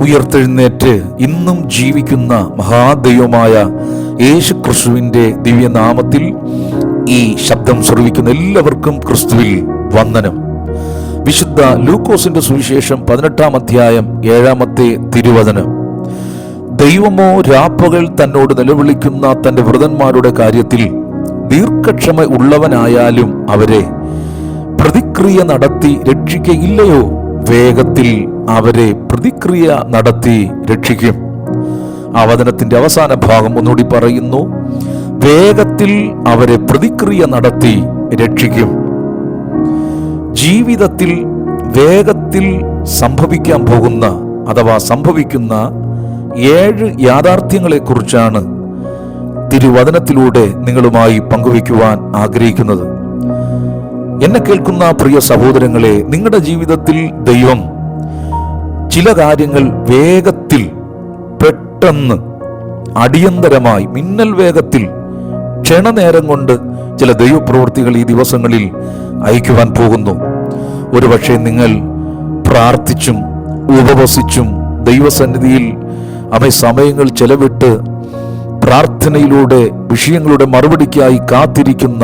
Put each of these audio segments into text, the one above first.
ഉയർത്തെഴുന്നേറ്റ് ഇന്നും ജീവിക്കുന്ന മഹാദൈവമായ യേശു ക്രിസ്തുവിൻ്റെ ദിവ്യനാമത്തിൽ ഈ ശബ്ദം ശ്രവിക്കുന്ന എല്ലാവർക്കും ക്രിസ്തുവിൽ വന്ദനം. വിശുദ്ധ ലൂക്കോസിന്റെ സുവിശേഷം 18-ാം അധ്യായം 7-ാമത്തെ തിരുവചനം. ദൈവമോ രാപ്പകൽ തന്നോട് നിലവിളിക്കുന്ന തൻ്റെ വൃതന്മാരുടെ കാര്യത്തിൽ ദീർഘക്ഷമ ഉള്ളവനായാലും അവരെ പ്രതിക്രിയ നടത്തി രക്ഷിക്കയില്ലയോ? വേഗത്തിൽ അവരെ പ്രതിക്രിയ നടത്തി രക്ഷിക്കും. ആ വചനത്തിന്റെ അവസാന ഭാഗം ഒന്നുകൂടി പറയുന്നു, വേഗത്തിൽ അവരെ പ്രതിക്രിയ നടത്തി രക്ഷിക്കും. ജീവിതത്തിൽ വേഗത്തിൽ സംഭവിക്കാൻ പോകുന്ന അഥവാ സംഭവിക്കുന്ന 7 യാഥാർത്ഥ്യങ്ങളെക്കുറിച്ചാണ് തിരുവചനത്തിലൂടെ നിങ്ങളുമായി പങ്കുവയ്ക്കുവാൻ ആഗ്രഹിക്കുന്നത്. എന്നെ കേൾക്കുന്ന പ്രിയ സഹോദരങ്ങളെ, നിങ്ങളുടെ ജീവിതത്തിൽ ദൈവം ചില കാര്യങ്ങൾ വേഗത്തിൽ, പെട്ടെന്ന്, അടിയന്തരമായി, മിന്നൽ വേഗത്തിൽ, ക്ഷണനേരം കൊണ്ട് ചില ദൈവപ്രവൃത്തികൾ ഈ ദിവസങ്ങളിൽ അയക്കുവാൻ പോകുന്നു. ഒരുപക്ഷെ നിങ്ങൾ പ്രാർത്ഥിച്ചും ഉപവസിച്ചും ദൈവസന്നിധിയിൽ സമയങ്ങൾ ചെലവിട്ട് പ്രാർത്ഥനയിലൂടെ വിഷയങ്ങളുടെ മറുപടിക്കായി കാത്തിരിക്കുന്ന,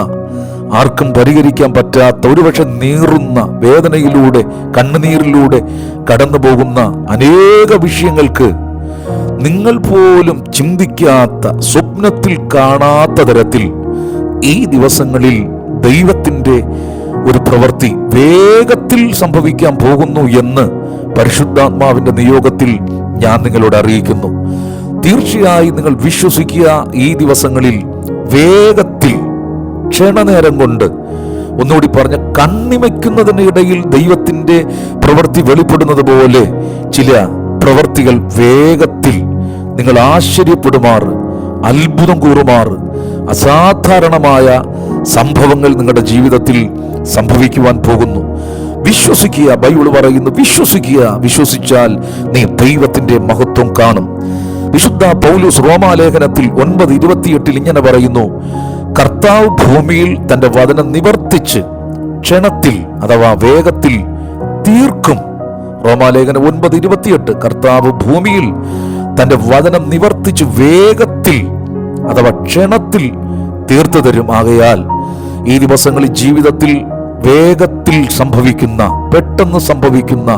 ആർക്കും പരിഹരിക്കാൻ പറ്റാത്ത, ഒരുപക്ഷെ നീറുന്ന വേദനയിലൂടെ, കണ്ണുനീരിലൂടെ കടന്നു പോകുന്ന അനേക വിഷയങ്ങൾക്ക് നിങ്ങൾ പോലും ചിന്തിക്കാത്ത, സ്വപ്നത്തിൽ കാണാത്ത തരത്തിൽ ഈ ദിവസങ്ങളിൽ ദൈവത്തിൻ്റെ ഒരു പ്രവൃത്തി വേഗത്തിൽ സംഭവിക്കാൻ പോകുന്നു എന്ന് പരിശുദ്ധാത്മാവിൻ്റെ നിയോഗത്തിൽ ഞാൻ നിങ്ങളോട് അറിയിക്കുന്നു. തീർച്ചയായും നിങ്ങൾ വിശ്വസിക്കുക. ഈ ദിവസങ്ങളിൽ വേഗത്തിൽ, ക്ഷണനേരം കൊണ്ട്, ഒന്നുകൂടി പറഞ്ഞ കണ്ണിമയ്ക്കുന്നതിനിടയിൽ ദൈവത്തിൻ്റെ പ്രവൃത്തി വെളിപ്പെടുന്നത് പോലെ ചില പ്രവൃത്തികൾ വേഗത്തിൽ നിങ്ങൾ ആശ്ചര്യപ്പെടുമാറ്, അത്ഭുതം കൂറുമാറ്, അസാധാരണമായ സംഭവങ്ങൾ നിങ്ങളുടെ ജീവിതത്തിൽ സംഭവിക്കുവാൻ പോകുന്നു. വിശ്വസിക്കുക. ബൈബിൾ പറയുന്നു, വിശ്വസിക്കുക. വിശ്വസിച്ചാൽ നീ ദൈവത്തിന്റെ മഹത്വം കാണും. വിശുദ്ധ പൗലോസ് റോമാലേഖനത്തിൽ 9:28 ഇങ്ങനെ പറയുന്നു, കർത്താവ് ഭൂമിയിൽ തന്റെ വചനം നിവർത്തിച്ച് ക്ഷണത്തിൽ അഥവാ വേഗത്തിൽ തീർക്കും. റോമാലേഖനം 9:28. കർത്താവ് ഭൂമിയിൽ തന്റെ വചനം നിവർത്തിച്ച് വേഗത്തിൽ അഥവാ ക്ഷണത്തിൽ തീർത്തു തരും. ആകയാൽ ഈ ദിവസങ്ങളിൽ ജീവിതത്തിൽ വേഗത്തിൽ സംഭവിക്കുന്ന, പെട്ടെന്ന് സംഭവിക്കുന്ന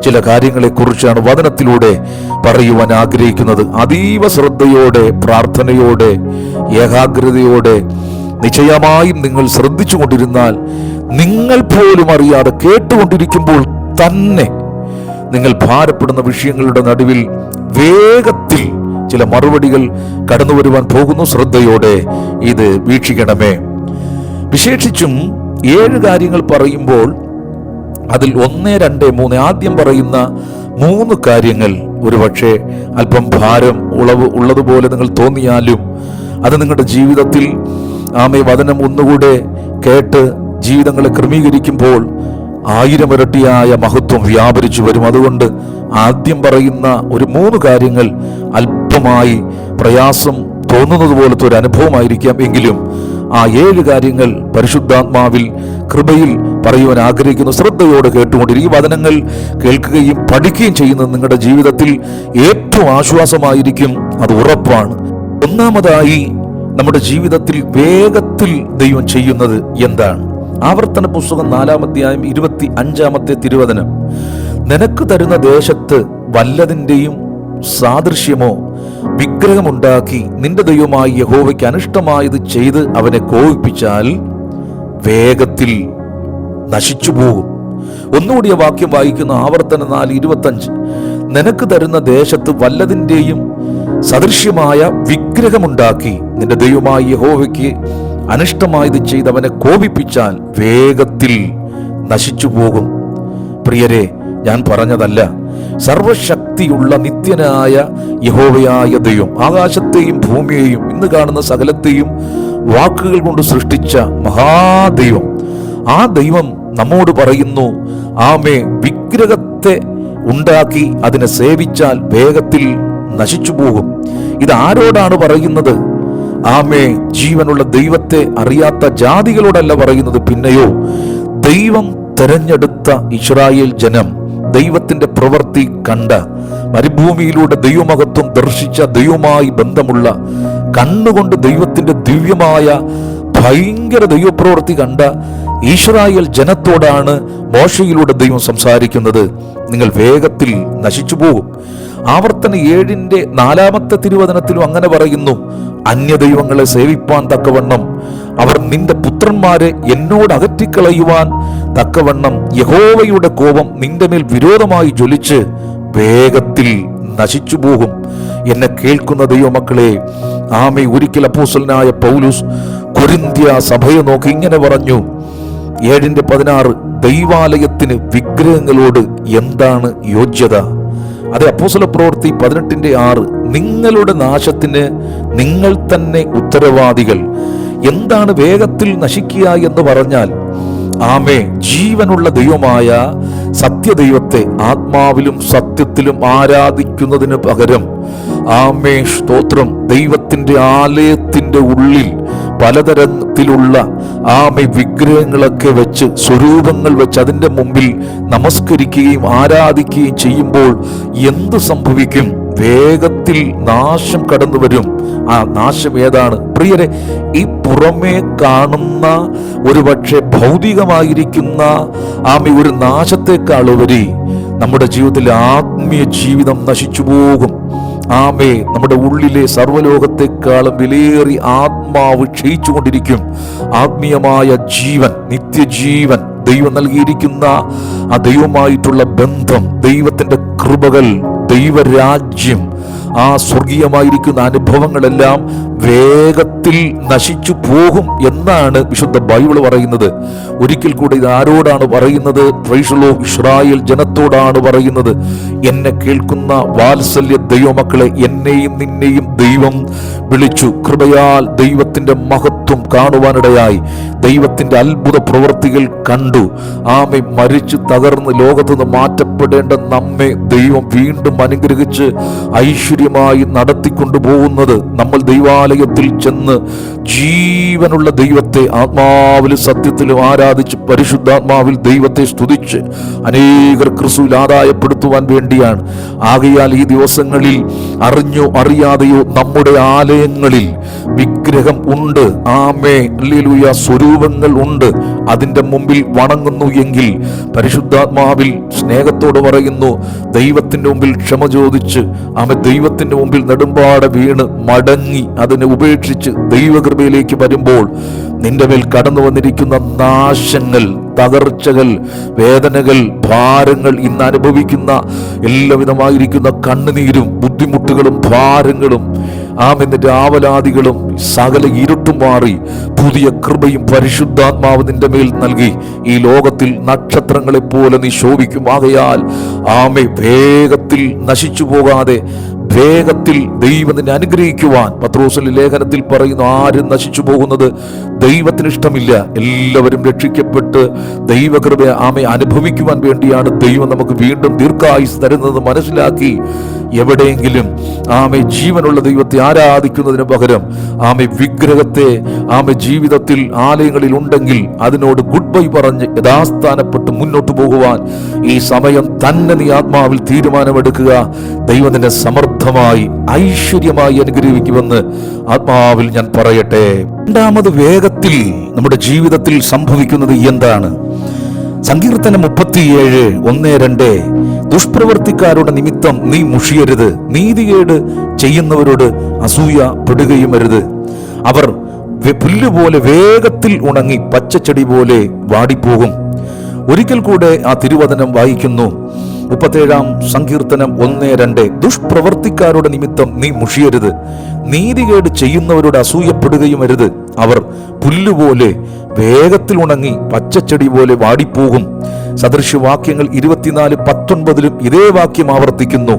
ചില കാര്യങ്ങളെക്കുറിച്ചാണ് വചനത്തിലൂടെ പറയുവാൻ ആഗ്രഹിക്കുന്നത്. അതീവ ശ്രദ്ധയോടെ, പ്രാർത്ഥനയോടെ, ഏകാഗ്രതയോടെ നിശ്ചയമായും നിങ്ങൾ ശ്രദ്ധിച്ചുകൊണ്ടിരുന്നാൽ, നിങ്ങൾ പോലും അറിയാതെ കേട്ടുകൊണ്ടിരിക്കുമ്പോൾ തന്നെ നിങ്ങൾ ഭാരപ്പെടുന്ന വിഷയങ്ങളുടെ നടുവിൽ വേഗത്തിൽ ചില മറുപടികൾ കടന്നു വരുവാൻ പോകുന്നു. ശ്രദ്ധയോടെ ഇത് വീക്ഷിക്കണമേ. വിശേഷിച്ചും 7 കാര്യങ്ങൾ പറയുമ്പോൾ അതിൽ 1, 2, 3 ആദ്യം പറയുന്ന 3 കാര്യങ്ങൾ ഒരുപക്ഷെ അല്പം ഭാരം ഉള്ളതുപോലെ നിങ്ങൾ തോന്നിയാലും അത് നിങ്ങളുടെ ജീവിതത്തിൽ വചനം ഒന്നുകൂടെ കേട്ട് ജീവിതങ്ങളെ ക്രമീകരിക്കുമ്പോൾ 1000 ഇരട്ടിയായ മഹത്വം വ്യാപരിച്ചു വരും. അതുകൊണ്ട് ആദ്യം പറയുന്ന ഒരു 3 കാര്യങ്ങൾ അല്പമായി പ്രയാസം തോന്നുന്നത് പോലത്തെ ഒരു അനുഭവമായിരിക്കാം. എങ്കിലും ആ 7 കാര്യങ്ങൾ പരിശുദ്ധാത്മാവിൽ കൃപയിൽ പറയുവാൻ ആഗ്രഹിക്കുന്നു. ശ്രദ്ധയോടെ കേട്ടുകൊണ്ടിരിക്കും. ഈ വചനങ്ങൾ കേൾക്കുകയും പഠിക്കുകയും ചെയ്യുന്നത് നിങ്ങളുടെ ജീവിതത്തിൽ ഏറ്റവും ആശ്വാസമായിരിക്കും. അത് ഉറപ്പാണ്. ഒന്നാമതായി, നമ്മുടെ ജീവിതത്തിൽ വേഗത്തിൽ ദൈവം ചെയ്യുന്നത് എന്താണ്? ആവർത്തന പുസ്തകം 4-ാം അധ്യായം 25-ാമത്തെ തിരുവചനം. നിനക്ക് തരുന്ന ദേശത്ത് വല്ലതിൻ്റെയും സാദൃശ്യമോ വിഗ്രഹമുണ്ടാക്കി നിന്റെ ദൈവമായ യഹോവയ്ക്ക് അനിഷ്ടമായത് ചെയ്ത് അവനെ കോപിപ്പിച്ചാൽ വേഗത്തിൽ നശിച്ചു പോകും. ഒന്നുകൂടിയ വാക്യം വായിക്കുന്ന ആവർത്തന 4:25. നിനക്ക് തരുന്ന ദേശത്ത് വല്ലതിൻ്റെയും സദൃശ്യമായ വിഗ്രഹമുണ്ടാക്കി നിന്റെ ദൈവമായ യഹോവയ്ക്ക് അനിഷ്ടമായത് ചെയ്ത് അവനെ കോപിപ്പിച്ചാൽ വേഗത്തിൽ നശിച്ചു പോകും. പ്രിയരെ, ഞാൻ പറഞ്ഞതല്ല, സർവശക്തിയുള്ള നിത്യനായ യഹോവയായ ദൈവം ആകാശത്തെയും ഭൂമിയെയും ഇന്ന് കാണുന്ന സകലത്തെയും വാക്കുകൾ കൊണ്ട് സൃഷ്ടിച്ച മഹാദൈവം, ആ ദൈവം നമ്മോട് പറയുന്നു, വിഗ്രഹത്തെ ഉണ്ടാക്കി അതിനെ സേവിച്ചാൽ വേഗത്തിൽ നശിച്ചു പോകും. ഇത് ആരോടാണ് പറയുന്നത്? ജീവനുള്ള ദൈവത്തെ അറിയാത്ത ജാതികളോടല്ല പറയുന്നത്. പിന്നെയോ ദൈവം തെരഞ്ഞെടുത്ത ഇസ്രായേൽ ജനം, ദൈവത്തിന്റെ പ്രവൃത്തി കണ്ട, മരുഭൂമിയിലൂടെ ദൈവമഹത്വം ദർശിച്ച, ദൈവവുമായി ബന്ധമുള്ള, കണ്ണുകൊണ്ട് ദൈവത്തിന്റെ ദിവ്യമായ ഭയങ്കര ദൈവപ്രവൃത്തി കണ്ട ഇസ്രായേൽ ജനത്തോടാണ് മോശയിലൂടെ ദൈവം സംസാരിക്കുന്നത്. നിങ്ങൾ വേഗത്തിൽ നശിച്ചു പോകും. ആവർത്തന 7-ന്റെ 4-ാമത്തെ തിരുവചനത്തിലും അങ്ങനെ പറയുന്നു. അന്യദൈവങ്ങളെ സേവിപ്പാൻ തക്കവണ്ണം അവർ നിന്റെ പുത്രന്മാരെ എന്നോട് അകറ്റിക്കളയുവാൻ തക്കവണ്ണം യഹോവയുടെ കോപം നിന്റെ മേൽ വിരോധമായി ജ്വലിച്ച് വേഗത്തിൽ നശിച്ചു പോകും. എന്നെ കേൾക്കുന്ന ദൈവമക്കളെ, ആമേ, ഒരിക്കൽ അപ്പോസ്തലനായ പൗലോസ് കൊരിന്ത്യ സഭയെ നോക്കി ഇങ്ങനെ പറഞ്ഞു, 7-16, ദൈവാലയത്തിന് വിഗ്രഹങ്ങളോട് എന്താണ് യോഗ്യത? അത് അപ്പോസ്തല പ്രവൃത്തി 18-6, നിങ്ങളുടെ നാശത്തിന് നിങ്ങൾ തന്നെ ഉത്തരവാദികൾ. എന്താണ് വേഗത്തിൽ നശിക്കുക എന്ന് പറഞ്ഞാൽ, ആമേ, ജീവനുള്ള ദൈവമായ സത്യദൈവത്തെ ആത്മാവിലും സത്യത്തിലും ആരാധിക്കുന്നതിന് പകരം, ആമേ സ്തോത്രം, ദൈവത്തിന്റെ ആലയത്തിന്റെ ഉള്ളിൽ പലതരത്തിലുള്ള ആമേ വിഗ്രഹങ്ങളൊക്കെ വെച്ച്, സ്വരൂപങ്ങൾ വെച്ച് അതിൻ്റെ മുമ്പിൽ നമസ്കരിക്കുകയും ആരാധിക്കുകയും ചെയ്യുമ്പോൾ എന്ത് സംഭവിക്കും? വേഗത്തിൽ നാശം കടന്നു വരും. ആ നാശം ഏതാണ് പ്രിയരെ? ഈ പുറമേ കാണുന്ന ഒരുപക്ഷെ ഭൗതികമായിരിക്കുന്ന ആമേ ഒരു നാശത്തെക്കാളുപരി നമ്മുടെ ജീവിതത്തിലെ ആത്മീയ ജീവിതം നശിച്ചു പോകും. ആമേ, നമ്മുടെ ഉള്ളിലെ സർവ്വലോകത്തെക്കാളും വിലയേറി ആത്മാവ് ക്ഷയിച്ചുകൊണ്ടിരിക്കും. ആത്മീയമായ ജീവൻ, നിത്യജീവൻ, ദൈവം നൽകിയിരിക്കുന്ന ആ ദൈവമായിട്ടുള്ള ബന്ധം, ദൈവത്തിന്റെ കൃപകൾ, ദൈവരാജ്യം, ആ സ്വർഗീയമായിരിക്കുന്ന അനുഭവങ്ങളെല്ലാം വേഗത്തിൽ നശിച്ചു പോകും എന്നാണ് വിശുദ്ധ ബൈബിൾ പറയുന്നത്. ഒരിക്കൽ കൂടി ഇത് ആരോടാണ് പറയുന്നത്? പ്രൈസ് ഇസ്രായേൽ ജനത്തോടാണ് പറയുന്നത്. എന്നെ കേൾക്കുന്ന വാത്സല്യ ദൈവമക്കളെ, എന്നെയും നിന്നെയും ദൈവം വിളിച്ചു. കൃപയാൽ ദൈവത്തിന്റെ മഹത്വം കാണുവാനിടയായി, ദൈവത്തിന്റെ അത്ഭുത പ്രവൃത്തികൾ കണ്ടു. ആമേ, മരിച്ചു തകർന്ന് ലോകത്തുനിന്ന് മാറ്റപ്പെടേണ്ട നമ്മെ ദൈവം വീണ്ടും അനുഗ്രഹിച്ച് ഐശ്വര്യമായി നടത്തിക്കൊണ്ടു പോകുന്നത്, നമ്മൾ ദൈവാലയത്തിൽ ചെന്ന് ജീവനുള്ള ദൈവത്തെ ആത്മാവിലും സത്യത്തിലും ആരാധിച്ച് പരിശുദ്ധാത്മാവിൽ ദൈവത്തെ സ്തുതിച്ച് അനേകർ ക്രിസ്തുവിൽ ആദായപ്പെടുത്തുവാൻ വേണ്ടിയാണ്. ആകയാൽ ഈ ദിവസങ്ങളിൽ അറിഞ്ഞോ അറിയാതെയോ നമ്മുടെ ആലയങ്ങളിൽ വിഗ്രഹം ഉണ്ട്. ആമേ, ഹല്ലേലൂയ, സ്വരൂപങ്ങൾ ഉണ്ട്. അതിൻ്റെ മുമ്പിൽ വണങ്ങുന്നു എങ്കിൽ പരിശുദ്ധാത്മാവിൽ സ്നേഹത്തോട് പറയുന്നു, ദൈവത്തിൻ്റെ മുമ്പിൽ ക്ഷമ ചോദിച്ച് ആമേ ദൈവത്തിൻ്റെ മുമ്പിൽ നെടുമ്പാടെ വീണ് മടങ്ങി അതിനെ ഉപേക്ഷിച്ച് ദൈവകൃപയിലേക്ക് വരുമ്പോൾ നിന്റെ മേൽ കടന്നു വന്നിരിക്കുന്ന നാശങ്ങൾ, തകർച്ചകൾ, വേദനകൾ, ഭാരങ്ങൾ, ഇന്ന് അനുഭവിക്കുന്ന എല്ലാവിധമായിരിക്കുന്ന കണ്ണുനീരും ബുദ്ധിമുട്ടുകളും ഭാരങ്ങളും നിന്റെ ആവലാദികളും സകല ഇരുട്ടും മാറി പുതിയ കൃപയും പരിശുദ്ധാത്മാവ് നിന്റെ മേൽ നൽകി ഈ ലോകത്തിൽ നക്ഷത്രങ്ങളെ പോലെ നീ ശോഭിക്കും. ആകയാൽ ആമേ, വേഗത്തിൽ നശിച്ചു പോകാതെ വേഗത്തിൽ ദൈവത്തിനെ അനുഗ്രഹിക്കുവാൻ പത്രോസിന്റെ ലേഖനത്തിൽ പറയുന്നു, ആരും നശിച്ചു പോകുന്നത് ദൈവത്തിന് ഇഷ്ടമില്ല, എല്ലാവരും രക്ഷിക്കപ്പെട്ട് ദൈവകൃപ ആമെ അനുഭവിക്കുവാൻ വേണ്ടിയാണ് ദൈവം നമുക്ക് വീണ്ടും ദീർഘായുസ് തരുന്നത് മനസ്സിലാക്കി എവിടെയെങ്കിലും ആമെ ജീവനുള്ള ദൈവത്തെ ആരാധിക്കുന്നതിന് പകരം ആമെ വിഗ്രഹത്തെ ആമെ ജീവിതത്തിൽ ആലയങ്ങളിൽ ഉണ്ടെങ്കിൽ അതിനോട് ഗുഡ് ബൈ പറഞ്ഞ് യഥാസ്ഥാനപ്പെട്ട് മുന്നോട്ട് പോകുവാൻ ഈ സമയം തന്നെ നീ ആത്മാവിൽ തീരുമാനമെടുക്കുക. ദൈവം നിന്നെ സമർത്ഥമായി ഐശ്വര്യമായി അനുഗ്രഹിക്കുമെന്ന് ആത്മാവിൽ ഞാൻ പറയട്ടെ. രണ്ടാമത് വേഗത്തിൽ നമ്മുടെ ജീവിതത്തിൽ സംഭവിക്കുന്നത് എന്താണ്? സങ്കീർത്തനം 37:1-2 ദുഷ്പ്രവർത്തിക്കാരുടെ നിമിത്തം നീ മുഷിയരുത്, നീതികേട് ചെയ്യുന്നവരോട് അസൂയപ്പെടുകയും അരുത്. അവർ പുല്ലുപോലെ വേഗത്തിൽ ഉണങ്ങി പച്ചച്ചെടി പോലെ വാടിപ്പോകും. ഒരിക്കൽ കൂടെ ആ തിരുവചനം വായിക്കുന്നു. 37-ാം സങ്കീർത്തനം 1-2 ദുഷ്പ്രവർത്തിക്കാരുടെ നിമിത്തം നീ മുഷിയരുത്, നീതികേട് ചെയ്യുന്നവരോട് അസൂയപ്പെടുകയും അരുത്. അവർ പുല്ലുപോലെ വേഗത്തിൽ ഉണങ്ങി പച്ചച്ചെടി പോലെ വാടിപ്പോകും. സദൃശവാക്യങ്ങൾ 24:19 ഇതേ വാക്യം ആവർത്തിക്കുന്നു.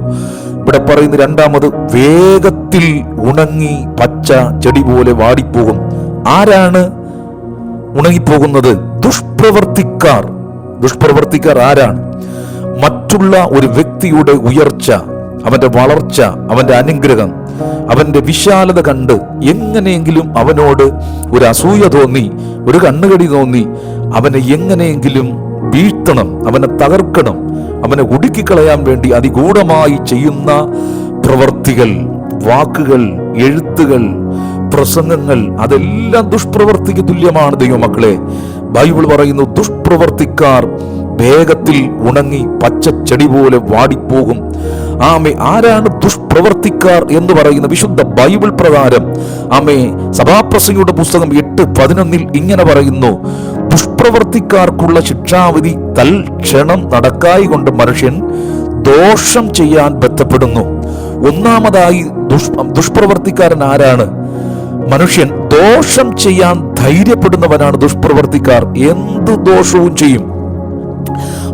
ഇവിടെ പറയുന്ന രണ്ടാമത് വേഗത്തിൽ ഉണങ്ങി പച്ച ചെടി പോലെ വാടിപ്പോകും. ആരാണ് ഉണങ്ങിപ്പോകുന്നത്? ദുഷ്പ്രവർത്തിക്കാർ. ദുഷ്പ്രവർത്തിക്കാർ ആരാണ്? മറ്റുള്ള ഒരു വ്യക്തിയുടെ ഉയർച്ച, അവന്റെ വളർച്ച, അവന്റെ അനുഗ്രഹം, അവന്റെ വിശാലത കണ്ട് എങ്ങനെയെങ്കിലും അവനോട് ഒരു അസൂയ തോന്നി, ഒരു കണ്ണുകടി തോന്നി അവനെ എങ്ങനെയെങ്കിലും വീഴ്ത്തണം, അവനെ തകർക്കണം, അവനെ ഒടുക്കിക്കളയാൻ വേണ്ടി അതിഗൂഢമായി ചെയ്യുന്ന പ്രവർത്തികൾ, വാക്കുകൾ, എഴുത്തുകൾ, പ്രസംഗങ്ങൾ, അതെല്ലാം ദുഷ്പ്രവർത്തിക്ക് തുല്യമാണ് ദൈവമക്കളെ. ബൈബിൾ പറയുന്നു, ദുഷ്പ്രവർത്തിക്കാർ വേഗത്തിൽ ഉണങ്ങി പച്ചച്ചെടി പോലെ വാടിപ്പോകും. ആരാണ് ദുഷ്പ്രവർത്തിക്കാർ എന്ന് പറയുന്ന വിശുദ്ധ ബൈബിൾ പ്രകാരം സഭാപ്രസംഗിയുടെ പുസ്തകം 8:11 ഇങ്ങനെ പറയുന്നു: ദുഷ്പ്രവർത്തിക്കാർക്കുള്ള ശിക്ഷാവിധി തൽക്ഷണം നടക്കായി കൊണ്ട് മനുഷ്യൻ ദോഷം ചെയ്യാൻ ബന്ധപ്പെടുന്നു. ഒന്നാമതായി ദുഷ്പ്രവർത്തിക്കാരൻ ആരാണ്? മനുഷ്യൻ ദോഷം ചെയ്യാൻ ധൈര്യപ്പെടുന്നവനാണ് ദുഷ്പ്രവർത്തിക്കാർ. എന്ത് ദോഷവും ചെയ്യും.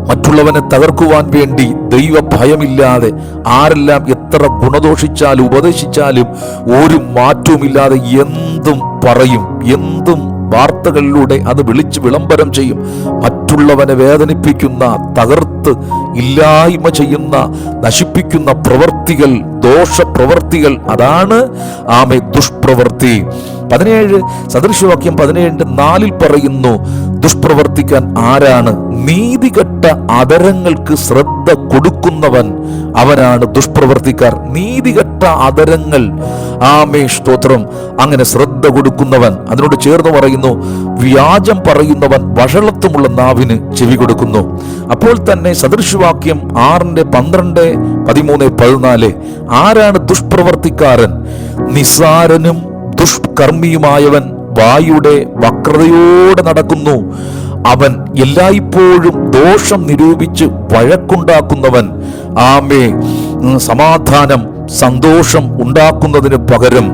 മറ്റുള്ളവനെ തകർക്കുവാൻ വേണ്ടി ദൈവഭയമില്ലാതെ ആരെല്ലാം എത്ര ഗുണദോഷിച്ചാലും ഉപദേശിച്ചാലും ഒരു മാറ്റവുമില്ലാതെ എന്തും പറയും, എന്തും വാർത്തകളിലൂടെ അത് വിളിച്ച് വിളംബരം ചെയ്യും. മറ്റുള്ളവനെ വേദനിപ്പിക്കുന്ന, തകർത്ത് ഇല്ലായ്മ ചെയ്യുന്ന, നശിപ്പിക്കുന്ന പ്രവർത്തികൾ, ദോഷപ്രവർത്തികൾ, അതാണ് ദുഷ്പ്രവർത്തി. 17 സദൃശവാക്യം 17:4 പറയുന്നു, ദുഷ്പ്രവർത്തിക്കാൻ ആരാണ്? നീതികെട്ട അധരങ്ങൾക്ക് ശ്രദ്ധ കൊടുക്കുന്നവൻ, അവനാണ് ദുഷ്പ്രവർത്തിക്കാർ. നീതികെട്ട അധരങ്ങൾ, സ്തോത്രം, അങ്ങനെ ശ്രദ്ധ കൊടുക്കുന്നവൻ. അതിനോട് ചേർന്ന് പറയുന്നു, വ്യാജം പറയുന്നവൻ വഷളത്വമുള്ള നാവിന് ചെവി കൊടുക്കുന്നു. അപ്പോൾ തന്നെ സദൃശവാക്യം 6:12, 13, 14 ആരാണ് ദുഷ്പ്രവർത്തിക്കാരൻ? നിസ്സാരനും ദുഷ്കർമ്മിയുമായവൻ വായുടെ വക്രതയോടെ നടക്കുന്നു. അവൻ എല്ലായ്പ്പോഴും ദോഷം നിരൂപിച്ച് വഴക്കുണ്ടാക്കുന്നവൻ. സമാധാനം, സന്തോഷം ഉണ്ടാക്കുന്നതിന് പകരം